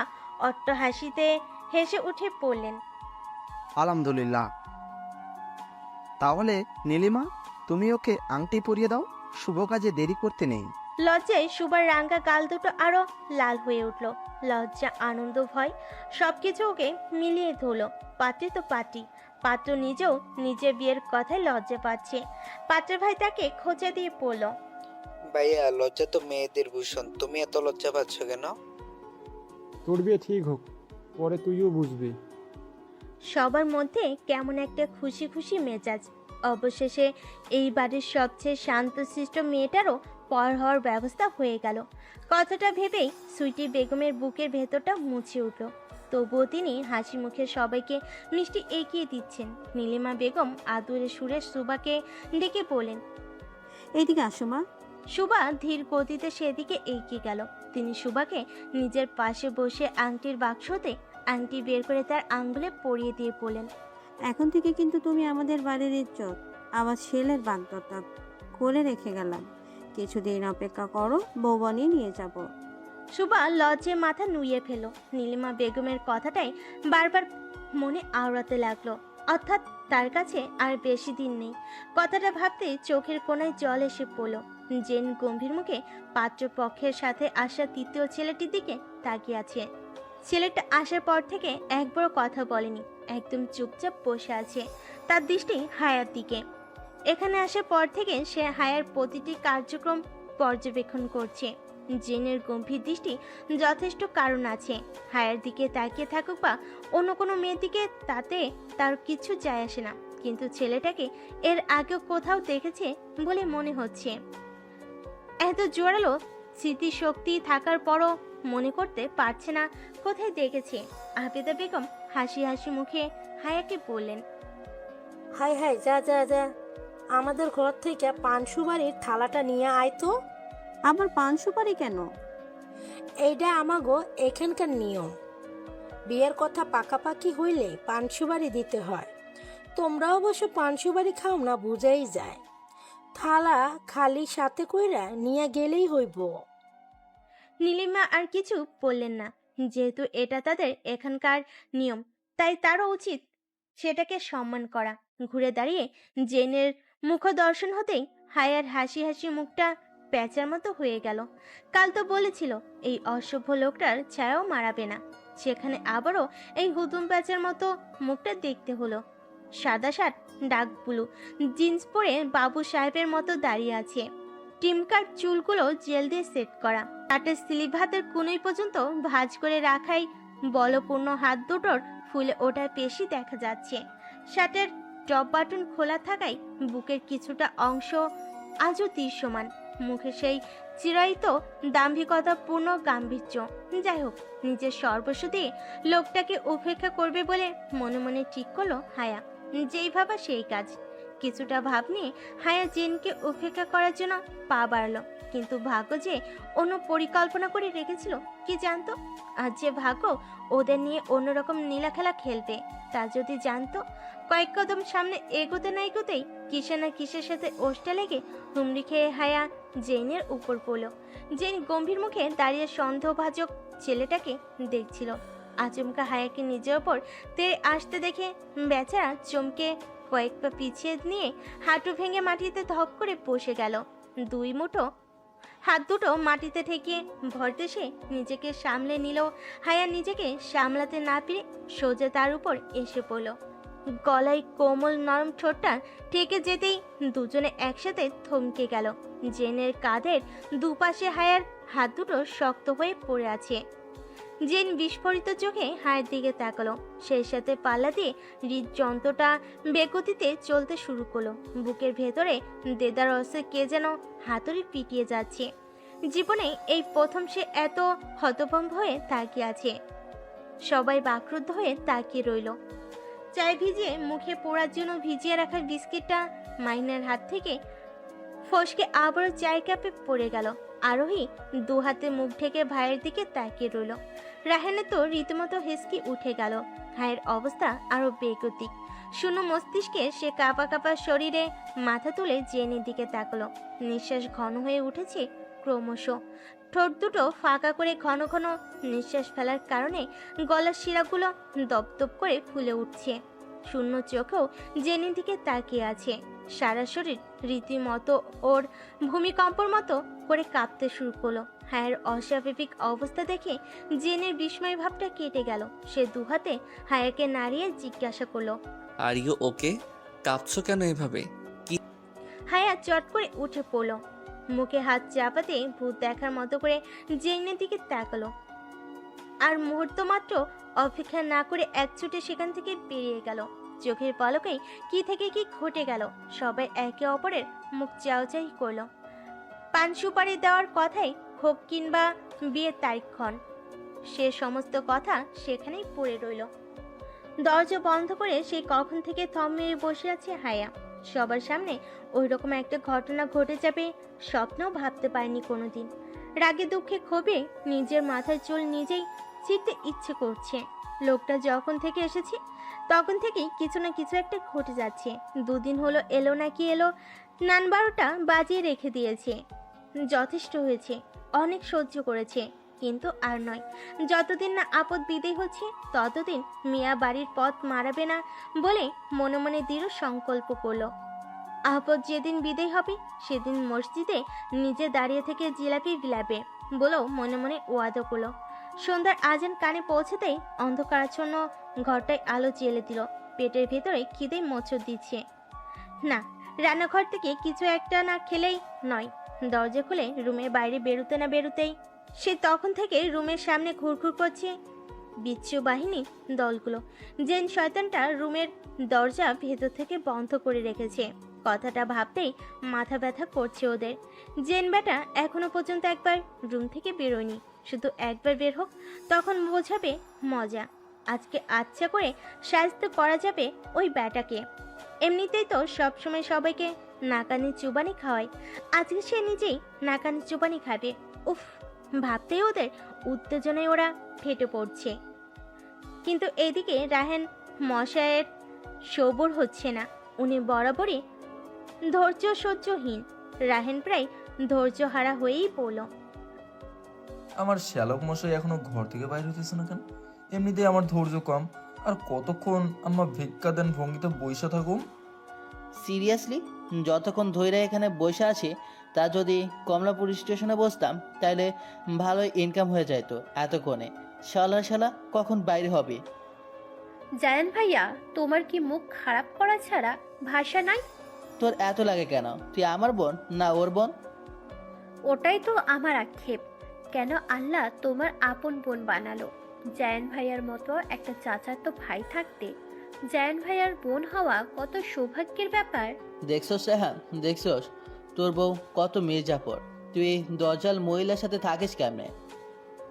অট্ট হাসিতে হেসে উঠে পড়লেন, আলহামদুলিল্লাহ। তাহলে নীলিমা, তুমি ওকে আংটি পরিয়ে দাও, শুভ কাজে দেরি করতে নেই। লজ্জায় সুবার রাঙ্গা গাল দুটো আরো লাল হয়ে উঠল। লজ্জা, আনন্দ, ভয় সবকিছু ওকে মিলিয়ে ধরল। পাত্রী তো পাত্রী, পাত্র নিজেও নিজের বিয়ের কথায় লজ্জা পাচ্ছে। পাত্রের ভাই তাকে খোঁচা দিয়ে পড়ল, ভাইয়া, লজ্জা তো মেয়েদের ভূষণ, তুমি এত লজ্জা পাচ্ছ কেন? তোর বিয়ে ঠিক হোক, পরে তুইও বুঝবি। সবার মধ্যে কেমন একটা খুশি খুশি মেজাজ। অবশেষে এই বাড়ির সবচেয়ে শান্তশিষ্ট মেয়েটারও পর হওয়ার ব্যবস্থা হয়ে গেল। কথাটা ভেবেই সুইটি বেগমের বুকের ভেতরটা মুছে উঠল। তবুও তিনি হাসি মুখে সবাইকে মিষ্টি এগিয়ে দিচ্ছেন। নীলিমা বেগম আদুরে সুরে সুবাকে ডেকে বলেন, এইদিকে আসো মা। সুবা ধীর গতিতে সেদিকে এগিয়ে গেল। তিনি সুবাকে নিজের পাশে বসে আংটির বাক্সতে আংটি বের করে তার আঙ্গুলে পরিয়ে দিয়ে বলেন, এখন থেকে কিন্তু তুমি আমাদের বাড়ির ইজ্জত। আমার ছেলের বাগদত্তা করে রেখে গেলাম, কিছুদিন অপেক্ষা করো, বউ বানিয়ে নিয়ে যাব। সুবা লজ্জে মাথা নুইয়ে ফেল। নীলিমা বেগমের কথাটাই বারবার মনে আওড়াতে লাগলো। অর্থাৎ তার কাছে আর বেশি দিন নেই। কথাটা ভাবতে চোখের কোণায় জল এসে পড়ল। জেন গম্ভীর মুখে পাত্রপক্ষের সাথে আসা তৃতীয় ছেলেটির দিকে তাকিয়ে আছে। ছেলেটা আসার পর থেকে একবারও কথা বলেনি, একদম চুপচাপ বসে আছে। তার দৃষ্টি হায়ার দিকে। এখানে আসার পর থেকে সে হায়ার প্রতিটি কার্যক্রম পর্যবেক্ষণ করছে। জেনের গম্ভীর দৃষ্টি যথেষ্ট কারণ আছে। হায়ার দিকে তাকিয়ে থাকুক বা অন্য কোনো মেয়ের দিকে, তাতে তার কিছু যায় আসে না, কিন্তু ছেলেটাকে এর আগেও কোথাও দেখেছে বলে মনে হচ্ছে। এত জোরালো স্মৃতিশক্তি থাকার পরও মনে করতে পারছে না কোথায় দেখেছে। আবেদা বেগম হাসি হাসি মুখে হায়াকে বললেন, হাই হাই, যা যা যা, আমাদের ঘর থেকে পান সুপারির থালাটা নিয়ে আয় তো। আবার পান সুপারি কেন? এইটা আমাগো এখানকার নিয়ম। বিয়ের কথা পাকাপাকি হইলে পানসুবাড়ি দিতে হয়। তোমরা অবশ্য পানসুবাড়ি খাও না, বুঝাই যায়। থালা খালি সাথে কইরা নিয়ে গেলেই হইব। নীলিমা আর কিছু বললেন না, যেহেতু এটা তাদের এখানকার নিয়ম, তাই তারও উচিত সেটাকে সম্মান করা। ঘুরে দাঁড়িয়ে জেনের মুখ দর্শন হতেই হায়ার হাসি হাসি মুখটা প্যাঁচার মতো হয়ে গেল। কাল তো বলেছিল এই অসভ্য লোকটার ছায়াও মারাবে না, সেখানে আবারও এই হুতুম প্যাঁচার মতো মুখটা দেখতে হলো। সাদা শার্ট, ডাক ব্লু জিন্স পরে বাবু সাহেবের মতো দাঁড়িয়ে আছে। টিমকার চুলগুলো জেল দিয়ে সেট করা, শার্টের স্লিভ হাতের কুনোই পর্যন্ত ভাঁজ করে রাখাই বলপূর্ণ হাত দুটোর ফুলে ওঠার পেশি দেখা যাচ্ছে। শার্টের টপ বাটন খোলা থাকায় বুকের কিছুটা অংশ আজও দৃশ্যমান। মুখে সেই চিরায়িত দাম্ভিকতাপূর্ণ গাম্ভীর্য। যাই হোক, নিজের সর্বস্ব দিয়ে লোকটাকে উপেক্ষা করবে বলে মনে মনে ঠিক করলো হায়া। যেই ভাবা সেই কাজ। কিছুটা ভাব নিয়ে হায়া জেনকে উপেক্ষা করার জন্য পা বাড়ল, কিন্তু ভাগ্য যে অন্য পরিকল্পনা করে রেখেছিল কি জানতো। আর যে ভাগ্য ওদের নিয়ে অন্যরকম নীলা খেলা খেলবে তা যদি জানতো। কয়েক কদম সামনে এগোতে না এগোতেই কিসে না কিসের সাথে ওষ্টা লেগে হুমড়ি খেয়ে হায়া জেনের উপর পড়ল। জেন গম্ভীর মুখে দাঁড়িয়ে সন্দেহভাজক ছেলেটাকে দেখছিল। আচমকা হায়াকে নিজের ওপর তেড়ে আসতে দেখে বেচারা চমকে কয়েক পা পিছিয়ে নিয়ে হাঁটু ভেঙে মাটিতে ধপ করে বসে গেল। দুই মুঠো হাত দুটো মাটিতে ঠেকিয়ে ভরদেশে নিজেকে সামলে নিল। হায়া নিজেকে সামলাতে না পেরে সোজা তার উপর এসে পড়ল। গলায় কোমল নরম ঠোঁটটা ঠেকে যেতেই দুজনে একসাথে থমকে গেল। জেনের কাঁধের দুপাশে হায়ার হাত দুটো শক্ত হয়ে পড়ে আছে। জেন বিস্ফোরিত চোখে হায়ের দিকে তাকালো, সেই সাথে পাল্লা দিয়ে হৃদযন্ত্রটা বেগতিতে চলতে শুরু করলো। বুকের ভেতরে দেদার রসে কে যেন হাতুড়ি পিটিয়ে যাচ্ছে। জীবনে এই প্রথম সে এত হতভম্ব হয়ে তাকিয়ে আছে। সবাই বাকরুদ্ধ হয়ে তাকিয়ে রইল। চায় ভিজিয়ে মুখে পোড়ার জন্য ভিজিয়ে রাখা বিস্কিটটা মাইনার হাত থেকে ফসকে আবারও চায়ের কাপে পড়ে গেল। আরোহী দু হাতে মুখ ঢেকে ভাইয়ের দিকে তাকিয়ে রইল। রাহেনে তো রীতিমতো হেসকি উঠে গেল। ভাইয়ের অবস্থা আরো বেগতিক। শূন্য মস্তিষ্কে সে কাঁপা কাঁপা শরীরে মাথা তুলে জেনের দিকে তাকালো। নিঃশ্বাস ঘন হয়ে উঠেছে ক্রমশ। ঠোঁট দুটো ফাঁকা করে ঘন ঘন নিঃশ্বাস ফেলার কারণে গলার শিরাগুলো দপদপ করে ফুলে উঠছে। শূন্য চোখেও জেনের দিকে তাকিয়ে আছে। সারা শরীর রীতিমতো ওর ভূমিকম্পর মতো করে কাঁপতে শুরু করলো। হায়ের অস্বাভাবিক অবস্থা দেখে জেনের বিস্ময় ভাবটা কেটে গেল। সে দুহাতে হায়াকে নাড়িয়ে জিজ্ঞাসা করলো, আর ইউ ওকে? কাঁপছো কেন এভাবে? কি? হায়া চট করে উঠে পড়লো। মুখে হাত চাপাতে ভূত দেখার মতো করে জেনের দিকে তাকালো। আর মুহূর্ত মাত্র অপেক্ষা না করে এক ছুটে সেখান থেকে বেরিয়ে গেল। চোখের পলকেই কি থেকে কি ঘটে গেল। সবাই একে অপরের মুখ চাওচাই করলো। পান সুপারি দেওয়ার কথাই হোক কিংবা বিয়ের তারিখক্ষণ, সে সমস্ত কথা সেখানেই পড়ে রইল। দরজা বন্ধ করে সেই কখন থেকে থম মেরে বসে আছে হায়া। সবার সামনে ওই রকম একটা ঘটনা ঘটে যাবে স্বপ্নেও ভাবতে পারেনি কোনোদিন। রাগে দুঃখে ক্ষোভে নিজের মাথার চুল নিজেই ছিঁড়তে ইচ্ছে করছে। লোকটা যখন থেকে এসেছে তখন থেকেই কিছু না কিছু একটা ঘটে যাচ্ছে। দুদিন হলো এলো নাকি এলো, নান 12টা বাজিয়ে রেখে দিয়েছে। যথেষ্ট হয়েছে, অনেক সহ্য করেছে, কিন্তু আর নয়। যতদিন না আপদ বিদেয় হচ্ছে ততদিন মিয়া বাড়ির পথ মারাবে না বলে মনে মনে দৃঢ় সংকল্প করলো। আপদ যেদিন বিদেয় হবে সেদিন মসজিদে নিজে দাঁড়িয়ে থেকে জিলাপি বিলাবে বলেও মনে মনে ওয়াদা করলো। সন্ধ্যার আজান কানে পৌঁছাতেই অন্ধকারাচ্ছন্ন ঘরটায় আলো জ্বেলে দিল। পেটের ভেতরে খিদে মোচড় দিচ্ছে। না, রান্নাঘর থেকে কিছু একটা না খেলেই নয়। দরজা খুলে রুমের বাইরে বেরোতে না বেরোতেই সে তখন থেকে রুমের সামনে ঘুরঘুর করছে বিচ্ছু বাহিনী দলগুলো। জেন শয়তানটা রুমের দরজা ভেতর থেকে বন্ধ করে রেখেছে। কথাটা ভাবতেই মাথা ব্যথা করছে ওদের। জেন বেটা এখনো পর্যন্ত একবার রুম থেকে বেরোয়নি। শুধু একবার বের হোক, তখন বোঝাবে মজা। আজকে আচ্ছা করে সাহায্য করা যাবে ওই ব্যাটাকে। এমনিতেই তো সবসময় সবাইকে নাকানি চুবানি খাওয়ায়, আজকে সে নিজেই নাকানি চুবানি খাবে। উফ, ভাবতেই ওদের উত্তেজনায় ওরা ফেটে পড়ছে। কিন্তু এদিকে রাহেন মশায়ের সবর হচ্ছে না। উনি বরাবরই ধৈর্য সহ্যহীন। রাহেন প্রায় ধৈর্যহারা হয়েই পড়ল। আমার শ্যালক মশাই এখনো ঘর থেকে বাইরে হতেছে না কেন? এমনিতেই আমার ধৈর্য কম, আর কতক্ষণ আম্মা ভিক্ষা দেন ভঙ্গিতে বইসা থাকুম? সিরিয়াসলি, যতক্ষণ ধৈর্য এখানে বসে আছি তা যদি কমলাপুর স্টেশনে বসতাম তাহলে ভালোই ইনকাম হয়ে যাইতো এতক্ষণে। শালা শালা কখন বাইরে হবে? জায়ান ভাইয়া, তোমার কি মুখ খারাপ করা ছাড়া ভাষা নাই? তোর এত লাগে কেন? তুই আমার বোন না ওর বোন? ওটাই তো আমার আক্ষেপ। কেন আল্লাহ তোমার আপন বোন বানালো? জায়ান ভাইয়ার মতো একটা চাচাতো ভাই থাকতে জায়ান ভাইয়ার বোন হওয়া কত সৌভাগ্যের ব্যাপার। দেখছস রেহান, দেখছস তোর বউ কত মির্জাফর? তুই এই দজ্জাল মহিলার সাথে থাকিস কেমনে?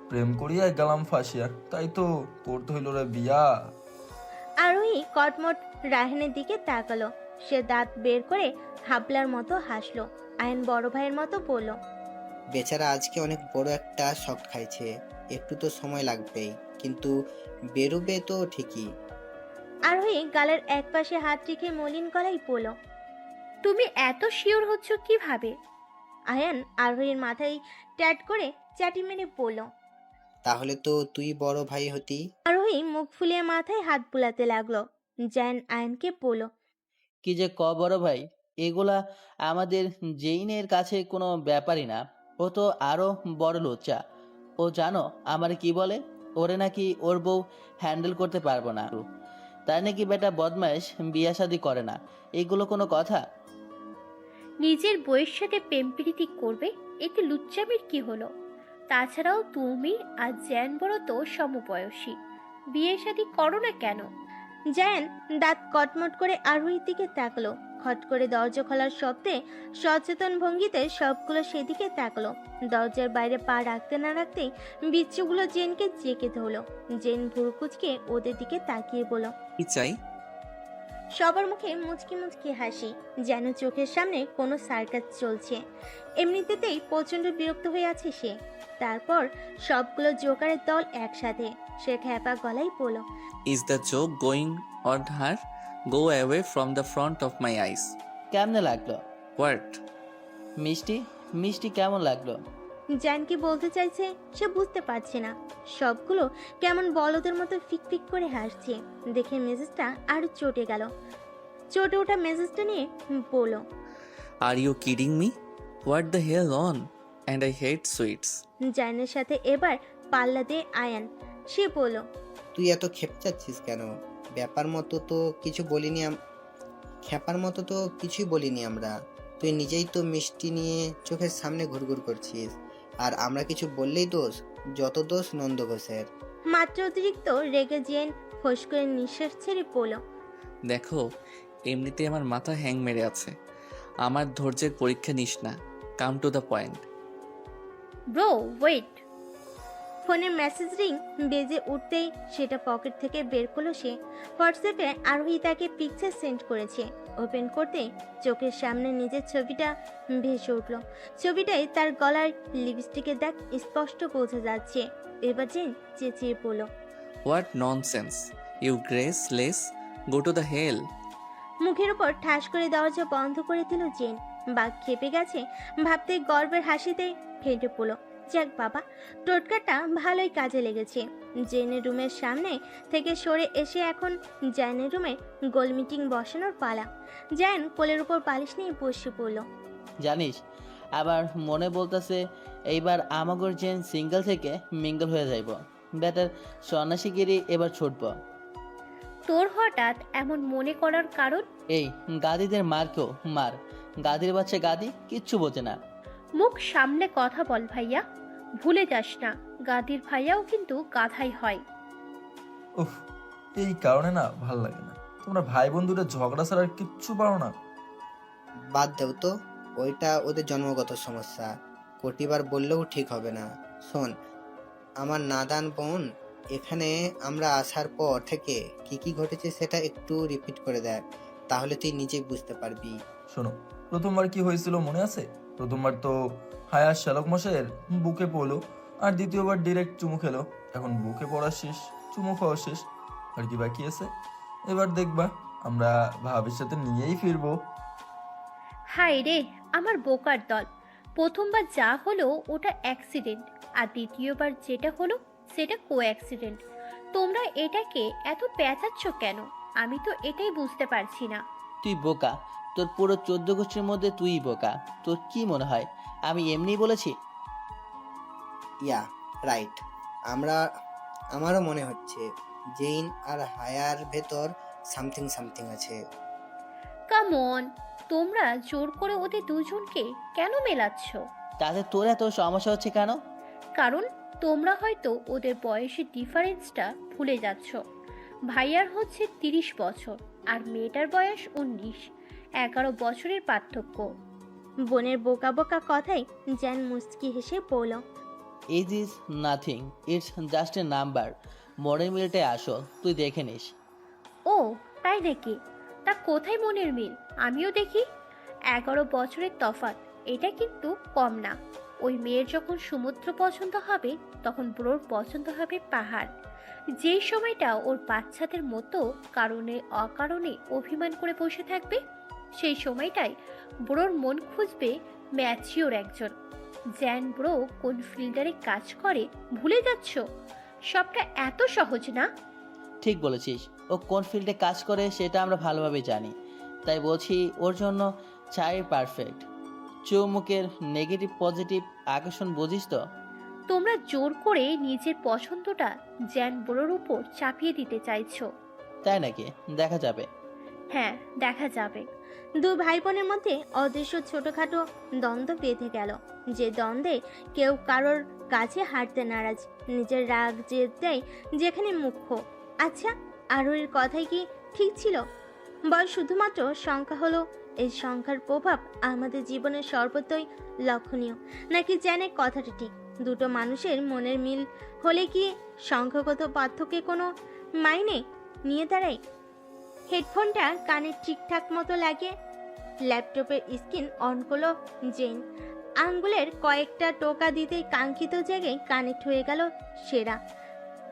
প্রেম করিয়া গেলাম ফাঁসিয়া, তাই তো করতে হইল রে বিয়া। আরোহী কটমট রাহেনের দিকে তাকালো। সে দাঁত বের করে হাবলার মতো হাসলো। আয়ন বড় ভাইয়ের মতো বলল, বেচারা আজকে অনেক বড় একটা শক খাইছে, একটু তো সময় লাগবেই, কিন্তু বেরোবে তো ঠিকই। আরোহী গালের এক পাশে হাত রেখে মলিন গলায় বলল, তুমি এত শিওর হচ্ছ কিভাবে? আয়ান আরোহীর মাথায় ট্যাট করে চাটি মেরে বলল। তাহলে তো তুই বড় ভাই হতি। আরোহী মুখ ফুলিয়ে মাথায় হাত বুলাতে লাগলো। জায়ান আয়নকে বলল, কি যে বড় ভাই, এগুলা আমাদের জেইনের কাছে কোনো ব্যাপারই না। ও তো আরো বড় লোচা। ও জানো আমার কি বলে? ওরে নাকি ওর বউ হ্যান্ডেল করতে পারবো না, তাই নাকি বেটা বদমাইশ বিয়া শাদি করে না। এগুলো কোনো কথা? নিজের বইয়ের সাথে প্রেম প্রীতি করবে, এতে লুচ্চামির কি হলো? তাছাড়াও তুমি আর জ্যান বড় তো সমবয়সী, বিয়ে শাদী করো না কেন? জায়ান দাঁত কটমট করে আরোহীর দিকে তাকলো। খট করে দরজা খোলার শব্দে সচেতন ভঙ্গিতে সবগুলো সেদিকে তাকলো। দরজার বাইরে পা রাখতে না রাখতেই বিচ্ছুগুলো জেনকে জেকে ধরলো। জেন ভুরু কুচকে ওদের দিকে তাকিয়ে বলল, কি চাই? সবার মুখে মুচকি মুচকি হাসি, যেন চোখের সামনে কোনো সার্কাস চলছে। এমনিতেই প্রচন্ড বিরক্ত হয়ে আছে সে। তারপর সবগুলো জোকারের দল একসাথে। সে খ্যাপা গলায় বলল, is the joke going on her? Go away from the front of my eyes. কেমনে লাগলো? হোয়াট? মিষ্টি মিষ্টি কেমন লাগলো? জান কি বলতে চাইছে সে বুঝতে পারছে না। সবগুলো কেমন বলদের মতো ফিক ফিক করে হাসছে। দেখে মেজাজটা আরো চটে গেল। চটে ওঠা মেজাজটা নিয়ে বলল, are you kidding me? What the hell on? And I hate sweets. জানের সাথে এবার পাল্লা দিয়ে আয়ান। সে বলল, তুই এত খেপচাচ্ছিস কেন? ব্যাপার মতো তো কিছু বলিনি খেপার মতো তো কিছুই বলিনি আমরা। তুই নিজেই তো মিষ্টি নিয়ে চোখের সামনে ঘুরঘুর করছিস, আর আমরা কিছু বললেই দোষ। যত দোষ নন্দ ঘোষের। মাত্র অতিরিক্ত রেগে জেন ফোঁস করে নিঃশ্বাস ছেড়ে বলল, দেখো, এমনিতে আমার মাথা হ্যাং মেরে আছে। আমার ধৈর্যের পরীক্ষা নিস না। Come to the point. Bro wait. ফোনের মেসেজ রিং বেজে উঠতেই সেটা পকেট থেকে বের করলো সে। হোয়াটসঅ্যাপে আরোহী তাকে পিকচার সেন্ড করেছে। ওপেন করতে চোখের সামনে নিজের ছবিটা ভেসে উঠল। ছবিটায় তার গলার লিপস্টিকের দাগ স্পষ্ট বোঝা যাচ্ছে। এবার জেন চেঁচিয়ে বলল, what nonsense you graceless, go to the hell. মুখের উপর ঠাস করে দরজা বন্ধ করে দিল জেন। বাঘ খেপে গেছে ভাবতে গর্বের হাসিতে ফেটে পড়ল। যাক বাবা, টোটকাটা ভালোই কাজে লেগেছে। জেনের রুমের সামনে থেকে সরে এসে এখন জায়নের রুমে গোল মিটিং বসানোর পালা। জায়ন কোলের উপর বালিশ নিয়ে বসে পড়ল। জানিস, আবার মনে বলতেছে এইবার আমাগর জেন সিঙ্গেল থেকে মিঙ্গল হয়ে যাইব। বেটার সন্ন্যাসীগিরি এবার ছুটব। তোর হঠাৎ এমন মনে করার কারণ? এই গাদিদের মারকেও মার, গাদির বাচ্চা গাদি কিচ্ছু বোঝে না। মুখ সামলে কথা বল ভাইয়া, ভুলে যাস না গাদির ভাইয়াও কিন্তু গাধাই হয়। উফ, এই কারণে না ভাল লাগে না। তোমরা ভাই বন্ধুরা ঝগড়া ছাড়া আর কিচ্ছু পারো না। বাদ দেও তো, ওইটা ওদের জন্মগত সমস্যা। কোটিবার বললেও ঠিক হবে না। শোন আমার নাদান বোন, এখানে আমরা আসার পর থেকে কি কি ঘটেছে সেটা একটু রিপিট করে দেখ, তাহলে তুই নিজেই বুঝতে পারবি। শোনো, প্রথমবার কি হয়েছিল মনে আছে? প্রথমবার তো হায়ার শ্যালক মশাইয়ের বুকে পড়লো, আর দ্বিতীয়বার ডিরেক্ট চুমু খেলো। এখন বুকে পড়া শেষ, চুমু খাওয়া শেষ, আর কি বাকি আছে? এবার দেখবা আমরা ভাবির সাথে নিয়েই ফিরবো। হাই রে, আমার বোকার দল। প্রথমবার যা হলো ওটা অ্যাক্সিডেন্ট, আর দ্বিতীয়বার যেটা হলো সেটা কো অ্যাক্সিডেন্ট। তোমরা এটাকে এত পেঁচাচ্ছ কেন? আমি তো এটাই বুঝতে পারছি না। তুই বোকা, তোর পুরো 14 গোষ্ঠীর মধ্যে তুই বোকা। তোর কি মনে হয় আমি এমনি বলেছি? Yeah right. আমারও মনে হচ্ছে জেইন আর হায়ার ভেতর সামথিং সামথিং আছে। কাম অন, তোমরা জোর করে ওদের দুজনকে কেন মেলাচ্ছ? তাতে তোর এত সমস্যা হচ্ছে কেন? কারণ তোমরা হয়তো ওদের বয়সের ডিফারেন্সটা ভুলে যাচ্ছ। ভাইয়ার হচ্ছে 30 বছর আর মেয়েটার বয়স 19, 11 বছরের পার্থক্য। বোনের বোকা বোকা কথায় জ্যান মুচকি হেসে বলল, age is nothing, it's just a number. মনের মিলটাই আসল, তুই দেখে নিস। ও তাই নাকি? তা কোথায় মনের মিল? আমিও দেখি। 11 বছরের তফাৎ, এটা কিন্তু কম না। ওই মেয়ের যখন সমুদ্র পছন্দ হবে তখন ব্রোর পছন্দ হবে পাহাড়। যেই সময়টা ওর বাচ্চাদের মতো কারণে অকারণে অভিমান করে বসে থাকবে, সেই সময়টাই ব্রোর মন খুঁজবে ম্যাচিওর একজন। জ্যান ব্রো কোন ফিল্ডারে কাজ করে ভুলে যাচ্ছ? সবটা এত সহজ না। ঠিক বলেছিস, ও কোন ফিল্ডে কাজ করে সেটা আমরা ভালোভাবে জানি। তাই বলছি ওর জন্য চাই পারফেক্ট। চৌমুখের নেগেটিভ পজিটিভ আকর্ষণ বুঝিস তো? তোমরা জোর করে নিজের পছন্দটা জ্যান ব্রোর উপর চাপিয়ে দিতে চাইছো। তাই নাকি? দেখা যাবে। হ্যাঁ, দেখা যাবে। দু ভাই বোনের মধ্যে অদৃশ্য ছোটখাটো দ্বন্দ্ব বেঁধে গেল, যে দ্বন্দ্বে কেউ কারোর কাছে হাঁটতে নারাজ, নিজের রাগ জেদ দেয় যেখানে মুখ্য। আচ্ছা, আরোহীর কথাই কি ঠিক ছিল? বয়স শুধুমাত্র সংখ্যা হলো, এই সংখ্যার প্রভাব আমাদের জীবনের সর্বত্রই লক্ষণীয়, নাকি জানে কথাটা ঠিক? দুটো মানুষের মনের মিল হলে কি সংখ্যাগত পার্থক্যে কোনো মাইনে নিয়ে দাঁড়ায়? হেডফোনটা কানে ঠিকঠাক মতো লাগে। ল্যাপটপের স্ক্রিন অন করলো জেন। আঙ্গুলের কয়েকটা টোকা দিতেই কাঙ্ক্ষিত জায়গায় কানেক্ট হয়ে গেল সেরা।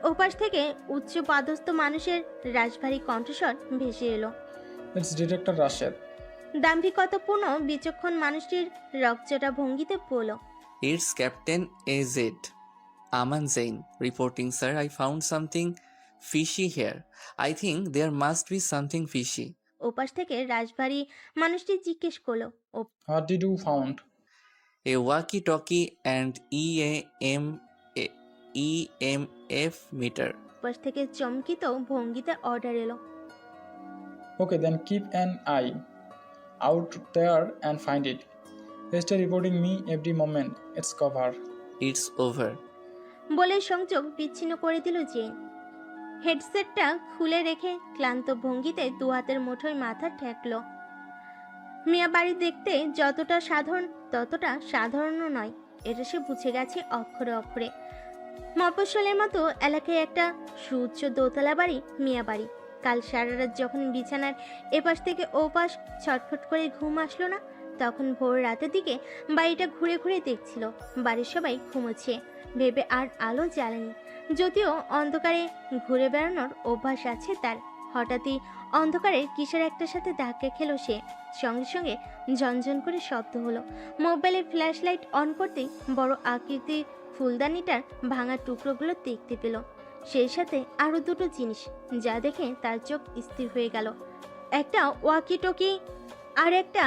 ওপাশ থেকে উচ্চ পদস্থ মানুষের রাশভারী কণ্ঠস্বর ভেসে এলো। It's director Rashed. দাম্ভিকতাপূর্ণ বিচক্ষণ মানুষটির রকচটা ভঙ্গিতে বলল, It's Captain AZ. Aman Zain reporting, sir. I found something fishy here. I think there must be something fishy. ওপাশ থেকে রাশভারী মানুষটি জিজ্ঞেস করলো, What did you found? A walkie-talkie and EMF meter. ওপাশ থেকে চমকিত ভঙ্গিতে অর্ডার এলো। Okay, then keep an eye out there and find it. Stay reporting me every moment. It's cover. It's over. বলে সংযোগ বিচ্ছিন্ন করে দিল জেন। হেডসেটটা খুলে রেখে ক্লান্ত ভঙ্গিতে দু হাতের মুঠোয় মাথা ঠেকল। মিয়া বাড়ি দেখতে যতটা সাধারণ ততটা সাধারণও নয়, এটা সে বুঝে গেছে অক্ষরে অক্ষরে। মফস্বলের মতো এলাকায় একটা সুউচ্চ দোতলা বাড়ি মিয়া বাড়ি। কাল সারা রাত যখন বিছানার এপাশ থেকে ওপাশ ছটফট করে ঘুম আসলো না, তখন ভোর রাতের দিকে বাড়িটা ঘুরে ঘুরে দেখছিল। বাড়ির সবাই ঘুমোচ্ছে ভেবে আর আলো জ্বালেনি, যদিও অন্ধকারে ঘুরে বেড়ানোর অভ্যাস আছে তার। হঠাৎই অন্ধকারে কিসের একটার সাথে ধাক্কা খেলো সে। সঙ্গে সঙ্গে ঝনঝন করে শব্দ হলো। মোবাইলের ফ্ল্যাশ লাইট অন করতেই বড় আকৃতির ফুলদানিটার ভাঙা টুকরোগুলো দেখতে পেল। সেই সাথে আরও দুটো জিনিস যা দেখে তার চোখ স্থির হয়ে গেল, একটা ওয়াকিটকি আর একটা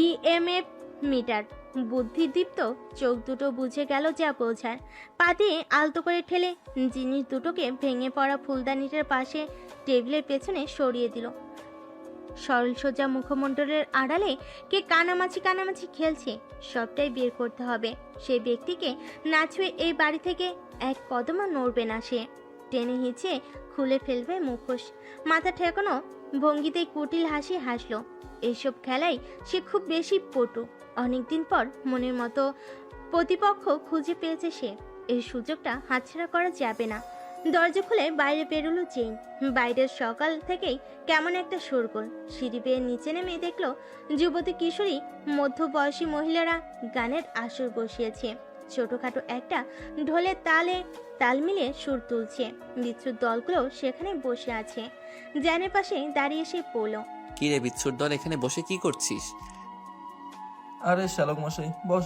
ইএমএফ মিটার। বুদ্ধিদীপ্ত চোখ দুটো বুঝে গেল যা বোঝার। পা দিয়ে আলতো করে ঠেলে জিনিস দুটোকে ভেঙে পড়া ফুলদানিটার পাশে টেবিলের পেছনে সরিয়ে দিল। সরল সোজা মুখমণ্ডলের আড়ালে কে কানামাছি খেলছে, সবটাই বের করতে হবে। সেই ব্যক্তিকে না ছুঁয়ে এই বাড়ি থেকে এক কদমও নড়বে না সে। টেনে হিঁচে খুলে ফেলবে মুখোশ। মাথা ঠেকানো ভঙ্গিতেই কুটিল হাসি হাসলো। এইসব খেলায় সে খুব বেশি পটু। অনেকদিন পর মনের মতো প্রতিপক্ষ খুঁজে পেয়েছে সে। এই সুযোগটা হাতছাড়া করা যাবে না। দরজা খুলে বাইরে বেরোলো জেন। বাইরের সকাল থেকেই কেমন একটা শোরগোল। সিঁড়ি বেয়ে নিচে নেমে দেখলো যুবতী কিশোরী মধ্যবয়সী মহিলারা গানের আসর বসিয়েছে। ছোটখাটো একটা ঢোলের তাল মিলিয়ে সুর তুলছে। বিচ্ছুর দলগুলো সেখানে বসে আছে। জানের পাশে দাঁড়িয়ে সে পড়ল। কি রে বিচ্ছুর দল, এখানে বসে কি করছিস? আরে শ্যালক মশাই বস।